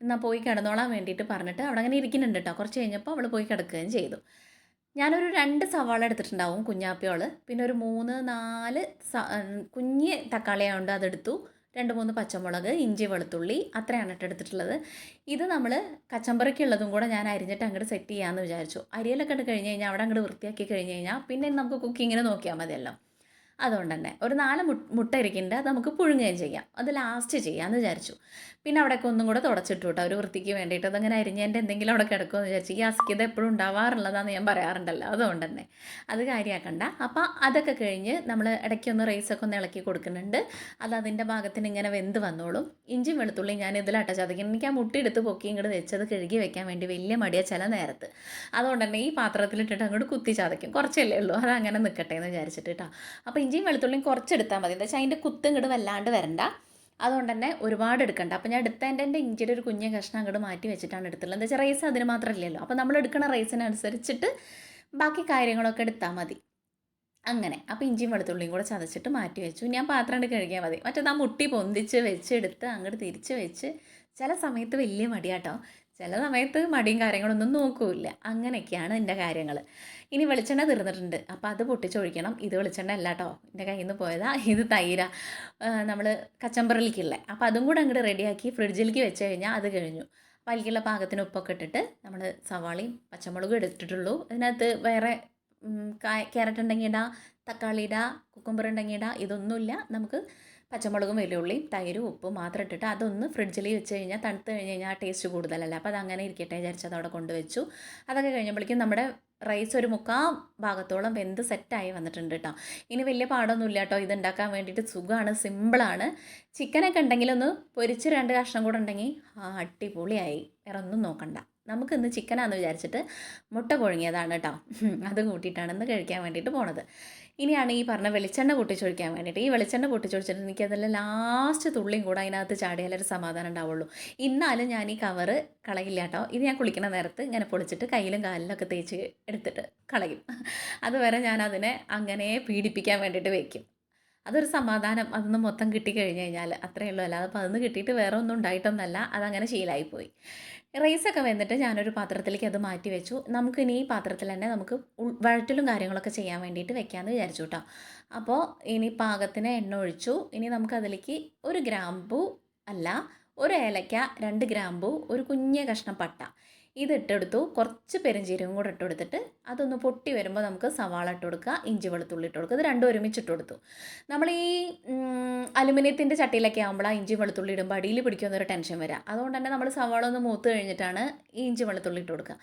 എന്നാൽ പോയി കിടന്നോളാൻ വേണ്ടിയിട്ട് പറഞ്ഞിട്ട് അവിടെ അങ്ങനെ ഇരിക്കുന്നുണ്ട് കേട്ടോ. കുറച്ച് കഴിഞ്ഞപ്പോൾ അവൾ പോയി കിടക്കുകയും ചെയ്തു. ഞാനൊരു 2 സവാള എടുത്തിട്ടുണ്ടാവും, കുഞ്ഞാപ്പിയോൾ. പിന്നെ ഒരു 3-4 കുഞ്ഞ് തക്കാളിയായതുകൊണ്ട് അതെടുത്തു. 2-3 പച്ചമുളക്, ഇഞ്ചി, വെളുത്തുള്ളി, അത്രയാണ് എടുത്തിട്ടുള്ളത്. ഇത് നമ്മൾ കച്ചമ്പറയ്ക്കുള്ളതും കൂടെ ഞാൻ അരിഞ്ഞിട്ട് അങ്ങോട്ട് സെറ്റ് ചെയ്യാമെന്ന് വിചാരിച്ചു. അരിയലൊക്കെ ഇട്ട് കഴിഞ്ഞ് കഴിഞ്ഞാൽ അവിടെ അങ്ങോട്ട് വൃത്തിയാക്കി കഴിഞ്ഞ് കഴിഞ്ഞാൽ പിന്നെ നമുക്ക് കുക്കിങ്ങിന് നോക്കിയാൽ മതിയല്ലോ. അതുകൊണ്ട് തന്നെ ഒരു 4 മുട്ട ഇരിക്കുന്നുണ്ട്, അത് നമുക്ക് പുഴുങ്ങുകയും ചെയ്യാം. അത് ലാസ്റ്റ് ചെയ്യാമെന്ന് വിചാരിച്ചു. പിന്നെ അവിടെയൊക്കെ ഒന്നും കൂടെ തുടച്ചിട്ടു കേട്ടോ, ഒരു വൃത്തിക്ക് വേണ്ടിയിട്ട്. അതങ്ങനെ അരിഞ്ഞതിൻ്റെ എന്തെങ്കിലും അവിടെ കിടക്കുമെന്ന് വിചാരിച്ചു. ഈ അസ്കിത എപ്പോഴും ഉണ്ടാവാറുള്ളതാണെന്ന് ഞാൻ പറയാറുണ്ടല്ലോ, അതുകൊണ്ട് തന്നെ അത് കാര്യമാക്കണ്ട. അപ്പോൾ അതൊക്കെ കഴിഞ്ഞ് നമ്മൾ ഇടയ്ക്കൊന്ന് റൈസൊക്കെ ഒന്ന് ഇളക്കി കൊടുക്കുന്നുണ്ട്. അത് അതിൻ്റെ ഭാഗത്തിന് ഇങ്ങനെ വെന്ത് വന്നോളും. ഇഞ്ചിയും വെളുത്തുള്ളിയും ഞാൻ ഇതിലാട്ടോ ചതയ്ക്കുന്നത്. എനിക്ക് ആ മുട്ട എടുത്ത് പൊക്കി ഇങ്ങോട്ട് വെച്ചത് കഴുകി വെക്കാൻ വേണ്ടി വലിയ മടിയാണ് ചില നേരത്ത്. അതുകൊണ്ട് തന്നെ ഈ പാത്രത്തിലിട്ടിട്ട് അങ്ങോട്ട് കുത്തി ചതയ്ക്കും. കുറച്ചല്ലേ ഉള്ളൂ, അത് അങ്ങനെ നിൽക്കട്ടെ എന്ന് വിചാരിച്ചിട്ട് കേട്ടോ. അപ്പോൾ ഇഞ്ചിയും വെളുത്തുള്ളിയും കുറച്ചെടുത്താൽ മതി. എന്താ വെച്ചാൽ അതിൻ്റെ കുത്ത് ഇങ്ങോട്ട് വല്ലാണ്ട് വരണ്ട, അതുകൊണ്ട് തന്നെ ഒരുപാട് എടുക്കണ്ട. അപ്പോൾ ഞാൻ എടുത്തതിൻ്റെ ഇഞ്ചിയുടെ ഒരു കുഞ്ഞ കഷ്ണം അങ്ങോട്ട് മാറ്റി വെച്ചിട്ടാണ് എടുത്തുള്ളത്. എന്താ വെച്ചാൽ റൈസ് അതിന് മാത്രമല്ലല്ലോ. അപ്പോൾ നമ്മൾ എടുക്കുന്ന റൈസിനനുസരിച്ചിട്ട് ബാക്കി കാര്യങ്ങളൊക്കെ എടുത്താൽ മതി. അങ്ങനെ അപ്പോൾ ഇഞ്ചിയും വെളുത്തുള്ളിയും കൂടെ ചതച്ചിട്ട് മാറ്റി വെച്ചു. ഞാൻ പാത്രം കൊണ്ട് കഴുകിയാൽ മതി. മറ്റേത് ആ മുട്ടി പൊന്തിച്ച് വെച്ചെടുത്ത് അങ്ങോട്ട് തിരിച്ച് വെച്ച് ചില സമയത്ത് വലിയ മടിയാട്ടോ, ചില സമയത്ത് മടിയും കാര്യങ്ങളൊന്നും നോക്കൂല്ല. അങ്ങനെയൊക്കെയാണ് എൻ്റെ കാര്യങ്ങൾ. ഇനി വെളിച്ചെണ്ണ തീർന്നിട്ടുണ്ട്, അപ്പോൾ അത് പൊട്ടിച്ചൊഴിക്കണം. ഇത് വെളിച്ചെണ്ണ അല്ല കേട്ടോ, എൻ്റെ കയ്യിൽ നിന്ന് പോയതാ. ഇത് തൈര നമ്മൾ കച്ചമ്പറിലേക്കുള്ള. അപ്പോൾ അതും കൂടെ അങ്ങോട്ട് റെഡിയാക്കി ഫ്രിഡ്ജിലേക്ക് വെച്ച് കഴിഞ്ഞാൽ അത് കഴിഞ്ഞു. അപ്പോൾ അതിലേക്കുള്ള പാകത്തിന് ഉപ്പൊക്കെ ഇട്ടിട്ട് നമ്മൾ സവാളയും പച്ചമുളകും എടുത്തിട്ടുള്ളൂ. അതിനകത്ത് വേറെ ക്യാരറ്റ് ഉണ്ടെങ്കിൽ ഇടാം, തക്കാളി ഇടാം, കുക്കുംബർ ഉണ്ടെങ്കിൽ ഇടാം. ഇതൊന്നുമില്ല, നമുക്ക് പച്ചമുളകും വെല്ലുള്ളിയും തൈരും ഉപ്പും മാത്രം ഇട്ടിട്ട് അതൊന്ന് ഫ്രിഡ്ജിൽ വെച്ച് കഴിഞ്ഞാൽ തണുത്ത് കഴിഞ്ഞ് കഴിഞ്ഞാൽ ആ ടേസ്റ്റ് കൂടുതലല്ല. അപ്പോൾ അതങ്ങനെ ഇരിക്കട്ടെ വിചാരിച്ചത് അവിടെ കൊണ്ടുവച്ചു. അതൊക്കെ കഴിഞ്ഞപ്പോഴേക്കും നമ്മുടെ റൈസ് ഒരു മുക്കാൽ ഭാഗത്തോളം വെന്ത് സെറ്റായി വന്നിട്ടുണ്ട് കേട്ടോ. ഇനി വലിയ പാടൊന്നുമില്ല കേട്ടോ, ഇതുണ്ടാക്കാൻ വേണ്ടിയിട്ട് സുഖമാണ്, സിമ്പിളാണ്. ചിക്കനൊക്കെ ഉണ്ടെങ്കിൽ ഒന്ന് പൊരിച്ച് 2 കഷ്ണം കൂടെ ഉണ്ടെങ്കിൽ അടിപൊളിയായി, വേറെ ഒന്നും നോക്കണ്ട. നമുക്കിന്ന് ചിക്കനാണെന്ന് വിചാരിച്ചിട്ട് മുട്ട പുഴുങ്ങിയതാണ് കേട്ടോ, അത് കൂട്ടിയിട്ടാണ് ഇന്ന് കഴിക്കാൻ വേണ്ടിയിട്ട് പോണത്. ഇനിയാണ് ഈ പറഞ്ഞ വെളിച്ചെണ്ണ പൊട്ടിച്ചൊഴിക്കാൻ വേണ്ടിയിട്ട്. ഈ വെളിച്ചെണ്ണ പൊട്ടിച്ചൊഴിച്ചിട്ട് എനിക്കതെല്ലാം ലാസ്റ്റ് തുള്ളിയും കൂടെ അതിനകത്ത് ചാടിയാലൊരു സമാധാനം ഉണ്ടാവുള്ളൂ. ഇന്നാലും ഞാൻ ഈ കവറ് കളയില്ല കേട്ടോ. ഇത് ഞാൻ കുളിക്കുന്ന നേരത്ത് ഇങ്ങനെ പൊളിച്ചിട്ട് കയ്യിലും കാലിലൊക്കെ തേച്ച് എടുത്തിട്ട് കളയും. അതുവരെ ഞാൻ അതിനെ അങ്ങനെ പീഡിപ്പിക്കാൻ വേണ്ടിയിട്ട് വയ്ക്കും. അതൊരു സമാധാനം, അതൊന്ന് മൊത്തം കിട്ടിക്കഴിഞ്ഞ് കഴിഞ്ഞാൽ അത്രയേ ഉള്ളൂ. അല്ലാതെ അപ്പോൾ അതൊന്ന് കിട്ടിയിട്ട് വേറെ ഒന്നും ഉണ്ടായിട്ടൊന്നല്ല, അതങ്ങനെ ശീലമായിപ്പോയി. റൈസൊക്കെ വെന്തിട്ട് ഞാനൊരു പാത്രത്തിലേക്ക് അത് മാറ്റി വെച്ചു. നമുക്കിനി ഈ പാത്രത്തിൽ തന്നെ നമുക്ക് വഴറ്റലും കാര്യങ്ങളൊക്കെ ചെയ്യാൻ വേണ്ടിയിട്ട് വെക്കാമെന്ന് വിചാരിച്ചു കേട്ടോ. അപ്പോൾ ഇനി പാകത്തിന് എണ്ണ ഒഴിച്ചു. ഇനി നമുക്കതിലേക്ക് 1 ഗ്രാമ്പൂ അല്ല, 1 ഏലക്ക, 2 ഗ്രാമ്പൂ, ഒരു കുഞ്ഞ കഷ്ണം പട്ട ഇതിട്ടെടുത്തു. കുറച്ച് പെരുംജീരകം കൂടെ ഇട്ട് കൊടുത്തിട്ട് അതൊന്ന് പൊട്ടി വരുമ്പോൾ നമുക്ക് സവാള ഇട്ട് കൊടുക്കുക, ഇഞ്ചി വെളുത്തുള്ളി ഇട്ട് കൊടുക്കുക. ഇത് രണ്ടും ഒരുമിച്ച് ഇട്ട് കൊടുത്തു. നമ്മൾ ഈ അലുമിനിയത്തിൻ്റെ ചട്ടിയിലൊക്കെ ആകുമ്പോൾ ഇഞ്ചി വെളുത്തുള്ളി ഇടുമ്പോൾ അടിയിൽ പിടിക്കുമെന്നൊരു ടെൻഷൻ വരാം. അതുകൊണ്ട് തന്നെ നമ്മൾ സവാള ഒന്ന് മൂത്ത് കഴിഞ്ഞിട്ടാണ് ഈ ഇഞ്ചി വെളുത്തുള്ളി ഇട്ട് കൊടുക്കുക.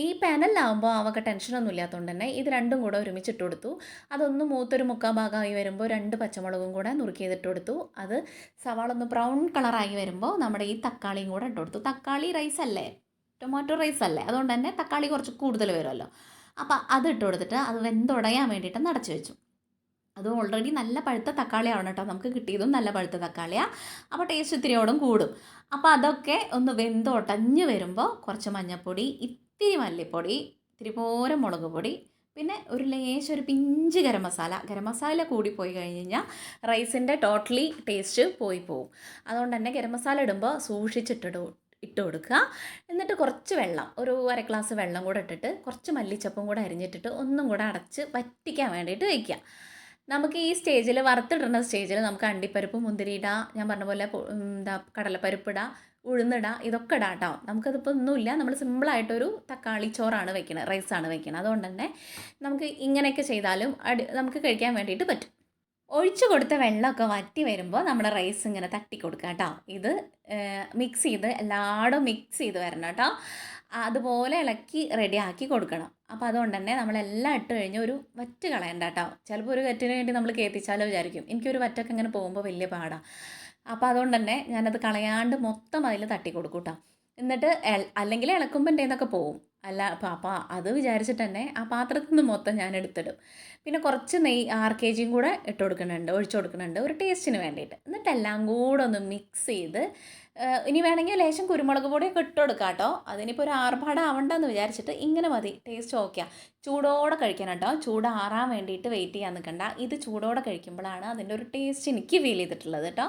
ഈ പാനലിലാകുമ്പോൾ അവർക്ക് ടെൻഷനൊന്നും ഇല്ലാത്തതുകൊണ്ട് തന്നെ ഇത് രണ്ടും കൂടെ ഒരുമിച്ച് ഇട്ട് കൊടുത്തു. അതൊന്ന് മൂത്തൊരു മുക്കാൽ ഭാഗമായി വരുമ്പോൾ 2 പച്ചമുളകും കൂടെ നുറുക്കി ചെയ്തിട്ട് കൊടുത്തു. അത് സവാള ഒന്ന് ബ്രൗൺ കളറായി വരുമ്പോൾ നമ്മുടെ ഈ തക്കാളിയും കൂടെ ഇട്ട് കൊടുത്തു. തക്കാളി റൈസ് അല്ലേ, ടൊമാറ്റോ റൈസ് അല്ലേ, അതുകൊണ്ട് തന്നെ തക്കാളി കുറച്ച് കൂടുതൽ വരുമല്ലോ. അപ്പോൾ അത് ഇട്ട് കൊടുത്തിട്ട് അത് വെന്തുടയാൻ വേണ്ടിയിട്ട് അടച്ചു വെച്ചു. അത് ഓൾറെഡി നല്ല പഴുത്ത തക്കാളിയാണ് കേട്ടോ, നമുക്ക് കിട്ടിയതും നല്ല പഴുത്ത തക്കാളിയാണ്. അപ്പോൾ ടേസ്റ്റ് ഇത്തിരിയോടും കൂടും. അപ്പോൾ അതൊക്കെ ഒന്ന് വെന്തൊടഞ്ഞ് വരുമ്പോൾ കുറച്ച് മഞ്ഞൾപ്പൊടി, ഇത്തിരി മല്ലിപ്പൊടി, ഇത്തിരി പോരെ മുളക് പൊടി, പിന്നെ ഒരു ലേശം ഒരു പിഞ്ച് ഗരം മസാല കൂടി പോയി കഴിഞ്ഞ് കഴിഞ്ഞാൽ റൈസിൻ്റെ ടോട്ടലി ടേസ്റ്റ് പോയി പോവും. അതുകൊണ്ട് തന്നെ ഗരം മസാല ഇടുമ്പോൾ ഇട്ട് കൊടുക്കുക. എന്നിട്ട് കുറച്ച് വെള്ളം, ഒരു 1/2 ഗ്ലാസ് വെള്ളം കൂടെ ഇട്ടിട്ട് കുറച്ച് മല്ലിച്ചപ്പും കൂടെ അരിഞ്ഞിട്ടിട്ട് ഒന്നും കൂടെ അടച്ച് വറ്റിക്കാൻ വേണ്ടിയിട്ട് വയ്ക്കുക. നമുക്ക് ഈ സ്റ്റേജിൽ, വറുത്തിടുന്ന സ്റ്റേജിൽ നമുക്ക് അണ്ടിപ്പരിപ്പ്, മുന്തിരി ഇടുക, ഞാൻ പറഞ്ഞ പോലെ കടലപ്പരിപ്പ് ഇടുക, ഉഴുന്നിടുക, ഇതൊക്കെ ഇടാം കേട്ടോ. നമുക്കതിപ്പോൾ ഒന്നുമില്ല, നമ്മൾ സിമ്പിളായിട്ടൊരു തക്കാളി ചോറാണ് വയ്ക്കുന്നത്, റൈസാണ് വയ്ക്കുന്നത്. അതുകൊണ്ട് തന്നെ നമുക്ക് ഇങ്ങനെയൊക്കെ ചെയ്താലും നമുക്ക് കഴിക്കാൻ വേണ്ടിയിട്ട് പറ്റും. ഒഴിച്ചു കൊടുത്ത വെള്ളമൊക്കെ വറ്റി വരുമ്പോൾ നമ്മുടെ റൈസ് ഇങ്ങനെ തട്ടി കൊടുക്കുക കേട്ടോ. ഇത് മിക്സ് ചെയ്ത് എല്ലായിടും മിക്സ് ചെയ്ത് വരണം കേട്ടോ. അതുപോലെ ഇളക്കി റെഡിയാക്കി കൊടുക്കണം. അപ്പോൾ അതുകൊണ്ട് തന്നെ നമ്മളെല്ലാം ഇട്ട് കഴിഞ്ഞ് ഒരു വറ്റ് കളയണ്ട കേട്ടോ. ചിലപ്പോൾ ഒരു വറ്റിന് വേണ്ടി നമ്മൾ കേൾപ്പിച്ചാലോ വിചാരിക്കും. എനിക്കൊരു വറ്റൊക്കെ ഇങ്ങനെ പോകുമ്പോൾ വലിയ പാടാണ്. അപ്പോൾ അതുകൊണ്ട് തന്നെ ഞാനത് കളയാണ്ട് മൊത്തം അതിൽ തട്ടി കൊടുക്കും കേട്ടോ. എന്നിട്ട് അല്ലെങ്കിൽ ഇളക്കുമ്പോൾ എൻ്റെ നിന്നൊക്കെ പോവും. അപ്പോൾ അത് വിചാരിച്ചിട്ട് തന്നെ ആ പാത്രത്തിൽ നിന്ന് മൊത്തം ഞാൻ എടുത്തിടും. പിന്നെ കുറച്ച് നെയ്യ് 6 kg കൂടെ ഒഴിച്ചു കൊടുക്കുന്നുണ്ട് ഒരു ടേസ്റ്റിന് വേണ്ടിയിട്ട്. എന്നിട്ട് എല്ലാം കൂടെ ഒന്ന് മിക്സ് ചെയ്ത് ഇനി വേണമെങ്കിൽ ലേശം കുരുമുളക് പൊടിയൊക്കെ ഇട്ട് കൊടുക്കാം കേട്ടോ. അതിനിപ്പോൾ ഒരു ആർഭാടാവണ്ടെന്ന് വിചാരിച്ചിട്ട് ഇങ്ങനെ മതി, ടേസ്റ്റ് ഓക്കെയാണ്. ചൂടോടെ കഴിക്കണം കേട്ടോ, ചൂടാറാൻ വേണ്ടിയിട്ട് വെയിറ്റ് ചെയ്യാൻ നിൽക്കണ്ട. ഇത് ചൂടോടെ കഴിക്കുമ്പോഴാണ് അതിൻ്റെ ഒരു ടേസ്റ്റ് എനിക്ക് ഫീൽ ചെയ്തിട്ടുള്ളത് കേട്ടോ.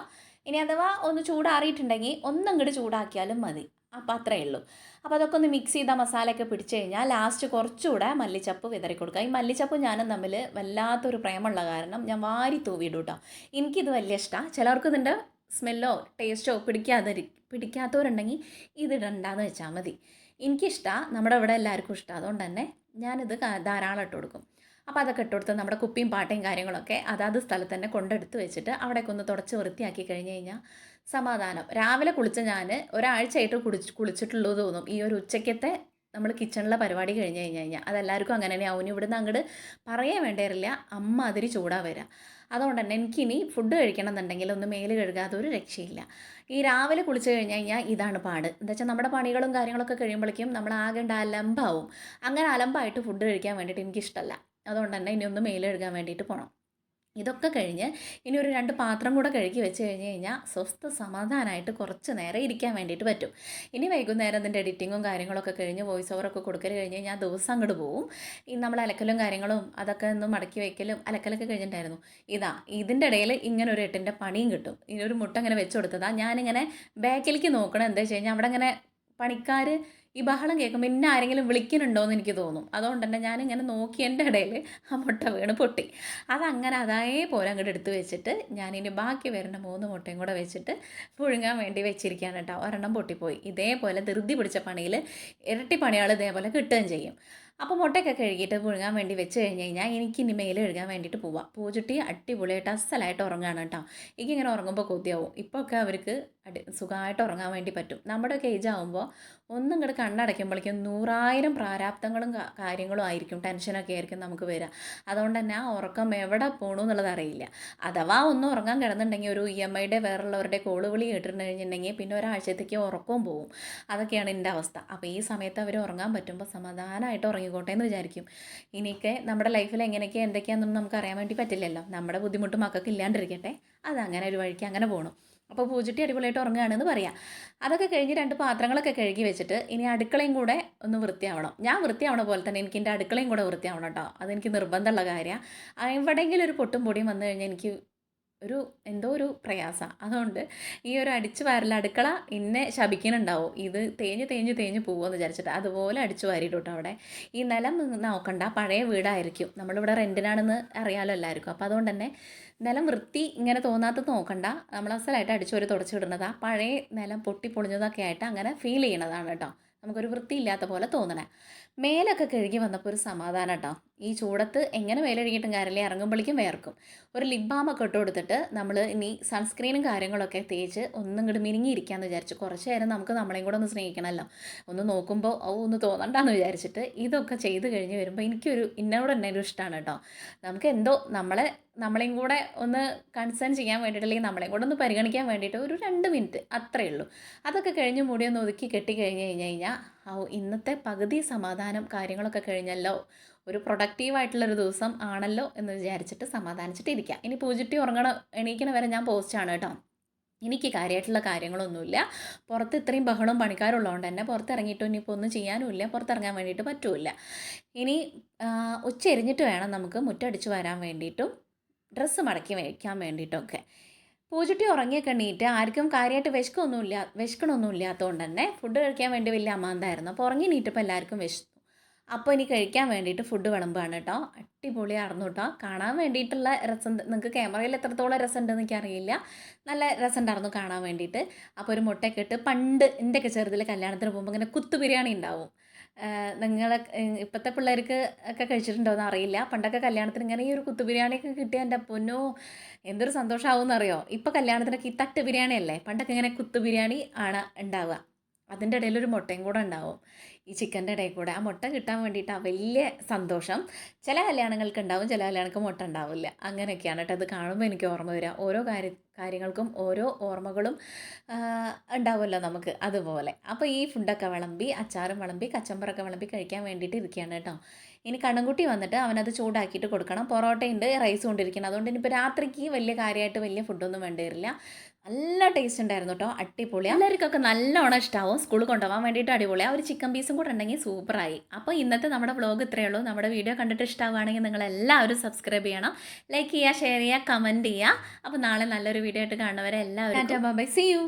ഇനി അഥവാ ഒന്ന് ചൂടാറിയിട്ടുണ്ടെങ്കിൽ ഒന്നങ്ങോട്ട് ചൂടാക്കിയാലും മതി. അപ്പോൾ അത്രയേ ഉള്ളൂ. അപ്പോൾ അതൊക്കെ ഒന്ന് മിക്സ് ചെയ്ത മസാലയൊക്കെ പിടിച്ച് കഴിഞ്ഞാൽ ലാസ്റ്റ് കുറച്ചുകൂടെ മല്ലിച്ചപ്പ് വിതറി കൊടുക്കുക. ഈ മല്ലിച്ചപ്പ് ഞാനും തമ്മിൽ വല്ലാത്തൊരു പ്രേമമുള്ള കാരണം ഞാൻ വാരി തൂവിയിടും കേട്ടോ. എനിക്കിത് വലിയ ഇഷ്ടമാണ്. ചിലർക്ക് ഇതിൻ്റെ സ്മെല്ലോ ടേസ്റ്റോ പിടിക്കാത്തവരുണ്ടെങ്കിൽ ഇതിടണ്ടെന്ന് വെച്ചാൽ മതി. എനിക്കിഷ്ടമാണ്, നമ്മുടെ ഇവിടെ എല്ലാവർക്കും ഇഷ്ടമാണ്. അതുകൊണ്ട് തന്നെ ഞാനിത് ധാരാളം ഇട്ട് കൊടുക്കും. അപ്പോൾ അതൊക്കെ ഇട്ട് കൊടുത്ത് നമ്മുടെ കുപ്പിയും പാട്ടയും കാര്യങ്ങളൊക്കെ അതാത് സ്ഥലത്ത് തന്നെ കൊണ്ടെടുത്ത് വെച്ചിട്ട് അവിടേക്ക് ഒന്ന് തുടച്ച് വൃത്തിയാക്കി കഴിഞ്ഞ് കഴിഞ്ഞാൽ സമാധാനം. രാവിലെ കുളിച്ച ഞാൻ ഒരാഴ്ചയായിട്ട് കുളിച്ചിട്ടുള്ളൂ തോന്നും. ഈ ഒരു ഉച്ചയ്ക്കത്തെ നമ്മൾ കിച്ചണിലെ പരിപാടി കഴിഞ്ഞ് കഴിഞ്ഞാൽ അതെല്ലാവർക്കും അങ്ങനെ തന്നെ ആവും. ഇവിടുന്ന് അങ്ങോട്ട് പറയാൻ വേണ്ടിയില്ല, അമ്മ അതിരി ചൂടാ വരിക. അതുകൊണ്ട് തന്നെ എനിക്കിനി ഫുഡ് കഴിക്കണം എന്നുണ്ടെങ്കിൽ ഒന്ന് മേല് കഴുകാതെ ഒരു രക്ഷയില്ല. ഈ രാവിലെ കുളിച്ച് കഴിഞ്ഞ് കഴിഞ്ഞാൽ ഇതാണ് പാട്. എന്താ വെച്ചാൽ നമ്മുടെ പണികളും കാര്യങ്ങളൊക്കെ കഴിയുമ്പോഴേക്കും നമ്മൾ ആകേണ്ട അലമ്പാവും. അങ്ങനെ അലമ്പായിട്ട് ഫുഡ് കഴിക്കാൻ വേണ്ടിയിട്ട് എനിക്കിഷ്ടമല്ല. അതുകൊണ്ട് തന്നെ ഇനി ഒന്ന് മേല് കഴുകാൻ വേണ്ടിയിട്ട് പോകണം. ഇതൊക്കെ കഴിഞ്ഞ് ഇനി ഒരു 2 പാത്രം കൂടെ കഴുകി വെച്ച് കഴിഞ്ഞ് കഴിഞ്ഞാൽ സ്വസ്ഥ സമാധാനമായിട്ട് കുറച്ച് നേരം ഇരിക്കാൻ വേണ്ടിയിട്ട് പറ്റും. ഇനി വൈകുന്നേരം അതിൻ്റെ എഡിറ്റിങ്ങും കാര്യങ്ങളൊക്കെ കഴിഞ്ഞ് വോയിസ് ഓവറൊക്കെ കൊടുക്കൽ കഴിഞ്ഞ് കഴിഞ്ഞാൽ ദിവസം അങ്ങോട്ട് പോവും. ഈ നമ്മൾ അലക്കലും കാര്യങ്ങളും അതൊക്കെ ഒന്ന് മടക്കി വയ്ക്കലും അലക്കലൊക്കെ കഴിഞ്ഞിട്ടുണ്ടായിരുന്നു. ഇതിൻ്റെ ഇടയിൽ ഇങ്ങനെ ഒരു 8ൻ്റെ പണിയും കിട്ടും. ഇനി ഒരു മുട്ട ഇങ്ങനെ വെച്ച് കൊടുത്തതാണ്. ഞാനിങ്ങനെ ബാക്കിലേക്ക് നോക്കണം. എന്താ വെച്ച് കഴിഞ്ഞാൽ അവിടെ ഇങ്ങനെ പണിക്കാർ ഈ ബഹളം കേൾക്കുമ്പോൾ എന്നെ ആരെങ്കിലും വിളിക്കുന്നുണ്ടോ എന്ന് എനിക്ക് തോന്നും. അതുകൊണ്ട് തന്നെ ഞാനിങ്ങനെ നോക്കിയതിൻ്റെ ഇടയിൽ ആ മുട്ട വീണ് പൊട്ടി. അതങ്ങനെ അതേപോലെ അങ്ങോട്ട് എടുത്ത് വെച്ചിട്ട് ഞാനിനി ബാക്കി വരുന്ന 3 മുട്ടയും കൂടെ വെച്ചിട്ട് പുഴുങ്ങാൻ വേണ്ടി വെച്ചിരിക്കുകയാണ് കേട്ടോ. ഒരെണ്ണം പൊട്ടിപ്പോയി. ഇതേപോലെ ധൃതി പിടിച്ച പണിയിൽ ഇരട്ടി പണികൾ ഇതേപോലെ കിട്ടുകയും ചെയ്യും. അപ്പോൾ മുട്ടയൊക്കെ കഴുകിയിട്ട് പുഴുങ്ങാൻ വേണ്ടി വെച്ച് കഴിഞ്ഞ് കഴിഞ്ഞാൽ എനിക്കിനി മേല് കഴുകാൻ വേണ്ടിയിട്ട് പോവാം. പൂജുട്ടി അടിപൊളിയായിട്ട് അസലായിട്ട് ഉറങ്ങുകയാണ് കേട്ടോ. എനിക്കിങ്ങനെ ഉറങ്ങുമ്പോൾ കൊതിയാവും. ഇപ്പോൾ ഒക്കെ അവർക്ക് സുഖമായിട്ട് ഉറങ്ങാൻ വേണ്ടി പറ്റും. നമ്മുടെയൊക്കെ ഏജ് ആകുമ്പോൾ ഒന്നും ഇങ്ങോട്ട് കണ്ണടയ്ക്കുമ്പോഴേക്കും 100,000 പ്രാരാബ്ദങ്ങളും കാര്യങ്ങളും ആയിരിക്കും, ടെൻഷനൊക്കെ ആയിരിക്കും നമുക്ക് വരിക. അതുകൊണ്ട് തന്നെ ആ ഉറക്കം എവിടെ പോകണു എന്നുള്ളത് അറിയില്ല. അഥവാ ഒന്ന് ഉറങ്ങാൻ കിടന്നിട്ടുണ്ടെങ്കിൽ ഒരു EMIയുടെ വേറുള്ളവരുടെ കോള് വിളി കേട്ടിട്ട് കഴിഞ്ഞിട്ടുണ്ടെങ്കിൽ പിന്നെ ഒരാഴ്ചത്തേക്ക് ഉറക്കവും പോകും. അതൊക്കെയാണ് എൻ്റെ അവസ്ഥ. അപ്പോൾ ഈ സമയത്ത് അവർ ഉറങ്ങാൻ പറ്റുമ്പോൾ സമാധാനമായിട്ട് ഉറങ്ങിക്കോട്ടെ എന്ന് വിചാരിക്കും. ഇനിയൊക്കെ നമ്മുടെ ലൈഫിൽ എങ്ങനെയൊക്കെയാണ് എന്തൊക്കെയാണെന്നൊന്നും നമുക്ക് അറിയാൻ വേണ്ടി പറ്റില്ലല്ലോ. നമ്മുടെ ബുദ്ധിമുട്ട് മക്കൾക്ക് ഇല്ലാണ്ടിരിക്കട്ടെ. അതങ്ങനെ ഒരു വഴിക്ക് അങ്ങനെ പോകണം. അപ്പോൾ പൂജുട്ടി അടിപൊളിയായിട്ട് ഉറങ്ങുകയാണെന്ന് പറയാം. അതൊക്കെ കഴിഞ്ഞ് 2 പാത്രങ്ങളൊക്കെ കഴുകി വെച്ചിട്ട് ഇനി അടുക്കളയും കൂടെ ഒന്ന് വൃത്തിയാവണം. ഞാൻ വൃത്തിയാവണ പോലെ തന്നെ എനിക്ക് എൻ്റെ അടുക്കളയും കൂടെ വൃത്തിയാവണം കേട്ടോ. അതെനിക്ക് നിർബന്ധമുള്ള കാര്യമാണ്. എവിടെയെങ്കിലും ഒരു പൊട്ടും പൊടിയും വന്നു കഴിഞ്ഞാൽ എനിക്ക് എന്തോ ഒരു പ്രയാസമാണ്. അതുകൊണ്ട് ഈ ഒരു അടിച്ചു വാരൽ അടുക്കള എന്നെ ശപിക്കുന്നുണ്ടാവും. ഇത് തേഞ്ഞ് പോകുമെന്ന് വിചാരിച്ചിട്ട് അതുപോലെ അടിച്ചു വാരിയിട്ടു കേട്ടോ. അവിടെ ഈ നിലം നോക്കണ്ട, പഴയ വീടായിരിക്കും, നമ്മളിവിടെ റെൻറ്റിനാണെന്ന് അറിയാമല്ലോ എല്ലാവർക്കും. അപ്പോൾ അതുകൊണ്ട് തന്നെ നിലം വൃത്തി ഇങ്ങനെ തോന്നാത്തത് നോക്കണ്ട, നമ്മൾ അസലായിട്ട് അടിച്ചോരി തുടച്ചിടുന്നത് ആ പഴയ നിലം പൊട്ടിപ്പൊളിഞ്ഞതൊക്കെ ആയിട്ട് അങ്ങനെ ഫീൽ ചെയ്യണതാണ് കേട്ടോ. നമുക്കൊരു വൃത്തിയില്ലാത്ത പോലെ തോന്നണേ. മേലൊക്കെ കഴുകി വന്നപ്പോൾ ഒരു സമാധാനം കേട്ടോ. ഈ ചൂടത്ത് എങ്ങനെ മേലൊഴുകിയിട്ടും കാര്യമില്ല, ഇറങ്ങുമ്പോഴേക്കും വേർക്കും. ഒരു ലിപ് ബാമൊക്കെ ഇട്ട് കൊടുത്തിട്ട് നമ്മൾ ഇനി സൺസ്ക്രീനും കാര്യങ്ങളൊക്കെ തേച്ച് ഒന്നും ഇങ്ങോട്ട് മിനിങ്ങിയിരിക്കാമെന്ന് വിചാരിച്ചു. കുറച്ച് നേരം നമുക്ക് നമ്മളെയും കൂടെ ഒന്ന് സ്നേഹിക്കണമല്ലോ. ഒന്ന് നോക്കുമ്പോൾ ഒന്ന് തോന്നണ്ടെന്ന് വിചാരിച്ചിട്ട് ഇതൊക്കെ ചെയ്ത് കഴിഞ്ഞ് വരുമ്പോൾ എന്നോട് തന്നെ ഒരു ഇഷ്ടമാണ് കേട്ടോ. നമുക്ക് എന്തോ നമ്മളെയും കൂടെ ഒന്ന് കൺസേൺ ചെയ്യാൻ വേണ്ടിയിട്ട്, അല്ലെങ്കിൽ നമ്മളെയും കൂടെ ഒന്ന് പരിഗണിക്കാൻ വേണ്ടിയിട്ട് ഒരു 2 മിനിറ്റ് അത്രയേ ഉള്ളൂ. അതൊക്കെ കഴിഞ്ഞ് മുടി ഒന്ന് ഒതുക്കി കെട്ടി കഴിഞ്ഞ് കഴിഞ്ഞാൽ ഇന്നത്തെ പകുതി സമാധാനം കാര്യങ്ങളൊക്കെ കഴിഞ്ഞല്ലോ, ഒരു പ്രൊഡക്റ്റീവായിട്ടുള്ളൊരു ദിവസം ആണല്ലോ എന്ന് വിചാരിച്ചിട്ട് സമാധാനിച്ചിട്ട് ഇരിക്കാം. ഇനി പൂജിട്ടി എണീക്കണ വരെ ഞാൻ പോസ്റ്റാണ് കേട്ടോ. എനിക്ക് കാര്യമായിട്ടുള്ള കാര്യങ്ങളൊന്നുമില്ല. പുറത്ത് ഇത്രയും ബഹളവും പണിക്കാരുള്ളതുകൊണ്ട് തന്നെ പുറത്തിറങ്ങിയിട്ടും ഇനിയിപ്പോൾ ഒന്നും ചെയ്യാനുമില്ല, പുറത്തിറങ്ങാൻ വേണ്ടിയിട്ട് പറ്റുമില്ല. ഇനി ഉച്ച എരിഞ്ഞിട്ട് വേണം നമുക്ക് മുറ്റടിച്ച് വരാൻ വേണ്ടിയിട്ടും ഡ്രസ്സ് മടക്കി വയ്ക്കാൻ വേണ്ടിയിട്ടൊക്കെ. പൂജുട്ടി ഉറങ്ങിയൊക്കെ എണീറ്റ് ആർക്കും കാര്യമായിട്ട് വിശക്കണമൊന്നും ഇല്ലാത്തതുകൊണ്ട് തന്നെ ഫുഡ് കഴിക്കാൻ വേണ്ടി വലിയ അമാന്തായിരുന്നു. അപ്പോൾ ഉറങ്ങി എണീറ്റപ്പോൾ എല്ലാവർക്കും വിശന്നു. അപ്പോൾ ഇനി കഴിക്കാൻ വേണ്ടിയിട്ട് ഫുഡ് വിളമ്പാണ് കേട്ടോ. അടിപൊളിയായിരുന്നു കേട്ടോ. കാണാൻ വേണ്ടിയിട്ടുള്ള രസം നിങ്ങൾക്ക് ക്യാമറയിൽ എത്രത്തോളം രസമുണ്ടെന്ന് എനിക്കറിയില്ല. നല്ല രസമുണ്ടായിരുന്നു കാണാൻ വേണ്ടിയിട്ട്. അപ്പോൾ ഒരു മുട്ടയൊക്കെ ഇട്ട്, പണ്ട് എൻ്റെയൊക്കെ ചെറുതിൽ കല്യാണത്തിന് പോകുമ്പോൾ ഇങ്ങനെ കുത്തു ബിരിയാണി ഉണ്ടാവും. ഇപ്പോഴത്തെ പിള്ളേർക്ക് ഒക്കെ കഴിച്ചിട്ടുണ്ടോയെന്ന് അറിയില്ല. പണ്ടൊക്കെ കല്യാണത്തിന് ഇങ്ങനെ ഈ ഒരു കുത്തു ബിരിയാണിയൊക്കെ കിട്ടിയാൽ എൻ്റെ പൊന്നോ എന്തൊരു സന്തോഷമാവും എന്നറിയോ. ഇപ്പോൾ കല്യാണത്തിനൊക്കെ ഈ തട്ട് ബിരിയാണി അല്ലേ, പണ്ടൊക്കെ ഇങ്ങനെ കുത്തു ബിരിയാണി ആണ് ഉണ്ടാവുക. അതിൻ്റെ ഇടയിലൊരു മുട്ടയും കൂടെ ഉണ്ടാവും ഈ ചിക്കൻ്റെ ഇടയിൽ കൂടെ. ആ മുട്ട കിട്ടാൻ വേണ്ടിയിട്ടാണ് വലിയ സന്തോഷം. ചില കല്യാണങ്ങൾക്ക് ഉണ്ടാവും, ചില കല്യാണങ്ങൾക്ക് മുട്ട ഉണ്ടാവില്ല. അങ്ങനെയൊക്കെയാണ് കേട്ടോ. അത് കാണുമ്പോൾ എനിക്ക് ഓർമ്മ വരിക. ഓരോ കാര്യങ്ങൾക്കും ഓരോ ഓർമ്മകളും ഉണ്ടാവുമല്ലോ നമുക്ക്, അതുപോലെ. അപ്പോൾ ഈ ഫുഡൊക്കെ വിളമ്പി, അച്ചാറും വിളമ്പി, കച്ചമ്പറൊക്കെ വിളമ്പി കഴിക്കാൻ വേണ്ടിയിട്ട് ഇരിക്കുകയാണ് കേട്ടോ. ഇനി കണ്ണൻകുട്ടി വന്നിട്ട് അവനത് ചൂടാക്കിയിട്ട് കൊടുക്കണം. പൊറോട്ടയുണ്ട്, റൈസ് കൊണ്ടിരിക്കണം. അതുകൊണ്ട് ഇനിയിപ്പോൾ രാത്രിക്ക് വലിയ ഫുഡൊന്നും വേണ്ടി വരില്ല. നല്ല ടേസ്റ്റ് ഉണ്ടായിരുന്നു കേട്ടോ. അടിപൊളിയാണ്. എല്ലാവർക്കൊക്കെ നല്ലോണം ഇഷ്ടമാവും. സ്കൂളിൽ കൊണ്ടുപോകാൻ വേണ്ടിയിട്ട് അടിപൊളിയാണ്. ഒരു ചിക്കൻ പീസും കൂടെ ഉണ്ടെങ്കിൽ സൂപ്പറായി. അപ്പോൾ ഇന്നത്തെ നമ്മുടെ വ്ളോഗ് ഇത്രയേ ഉള്ളൂ. നമ്മുടെ വീഡിയോ കണ്ടിട്ട് ഇഷ്ടമാവുകയാണെങ്കിൽ നിങ്ങളെല്ലാവരും സബ്സ്ക്രൈബ് ചെയ്യണം, ലൈക്ക് ചെയ്യുക, ഷെയർ ചെയ്യുക, കമൻറ്റ് ചെയ്യുക. അപ്പോൾ നാളെ നല്ലൊരു വീഡിയോ ആയിട്ട് കാണുന്നവരെ എല്ലാവരും ബൈ, സീ യു.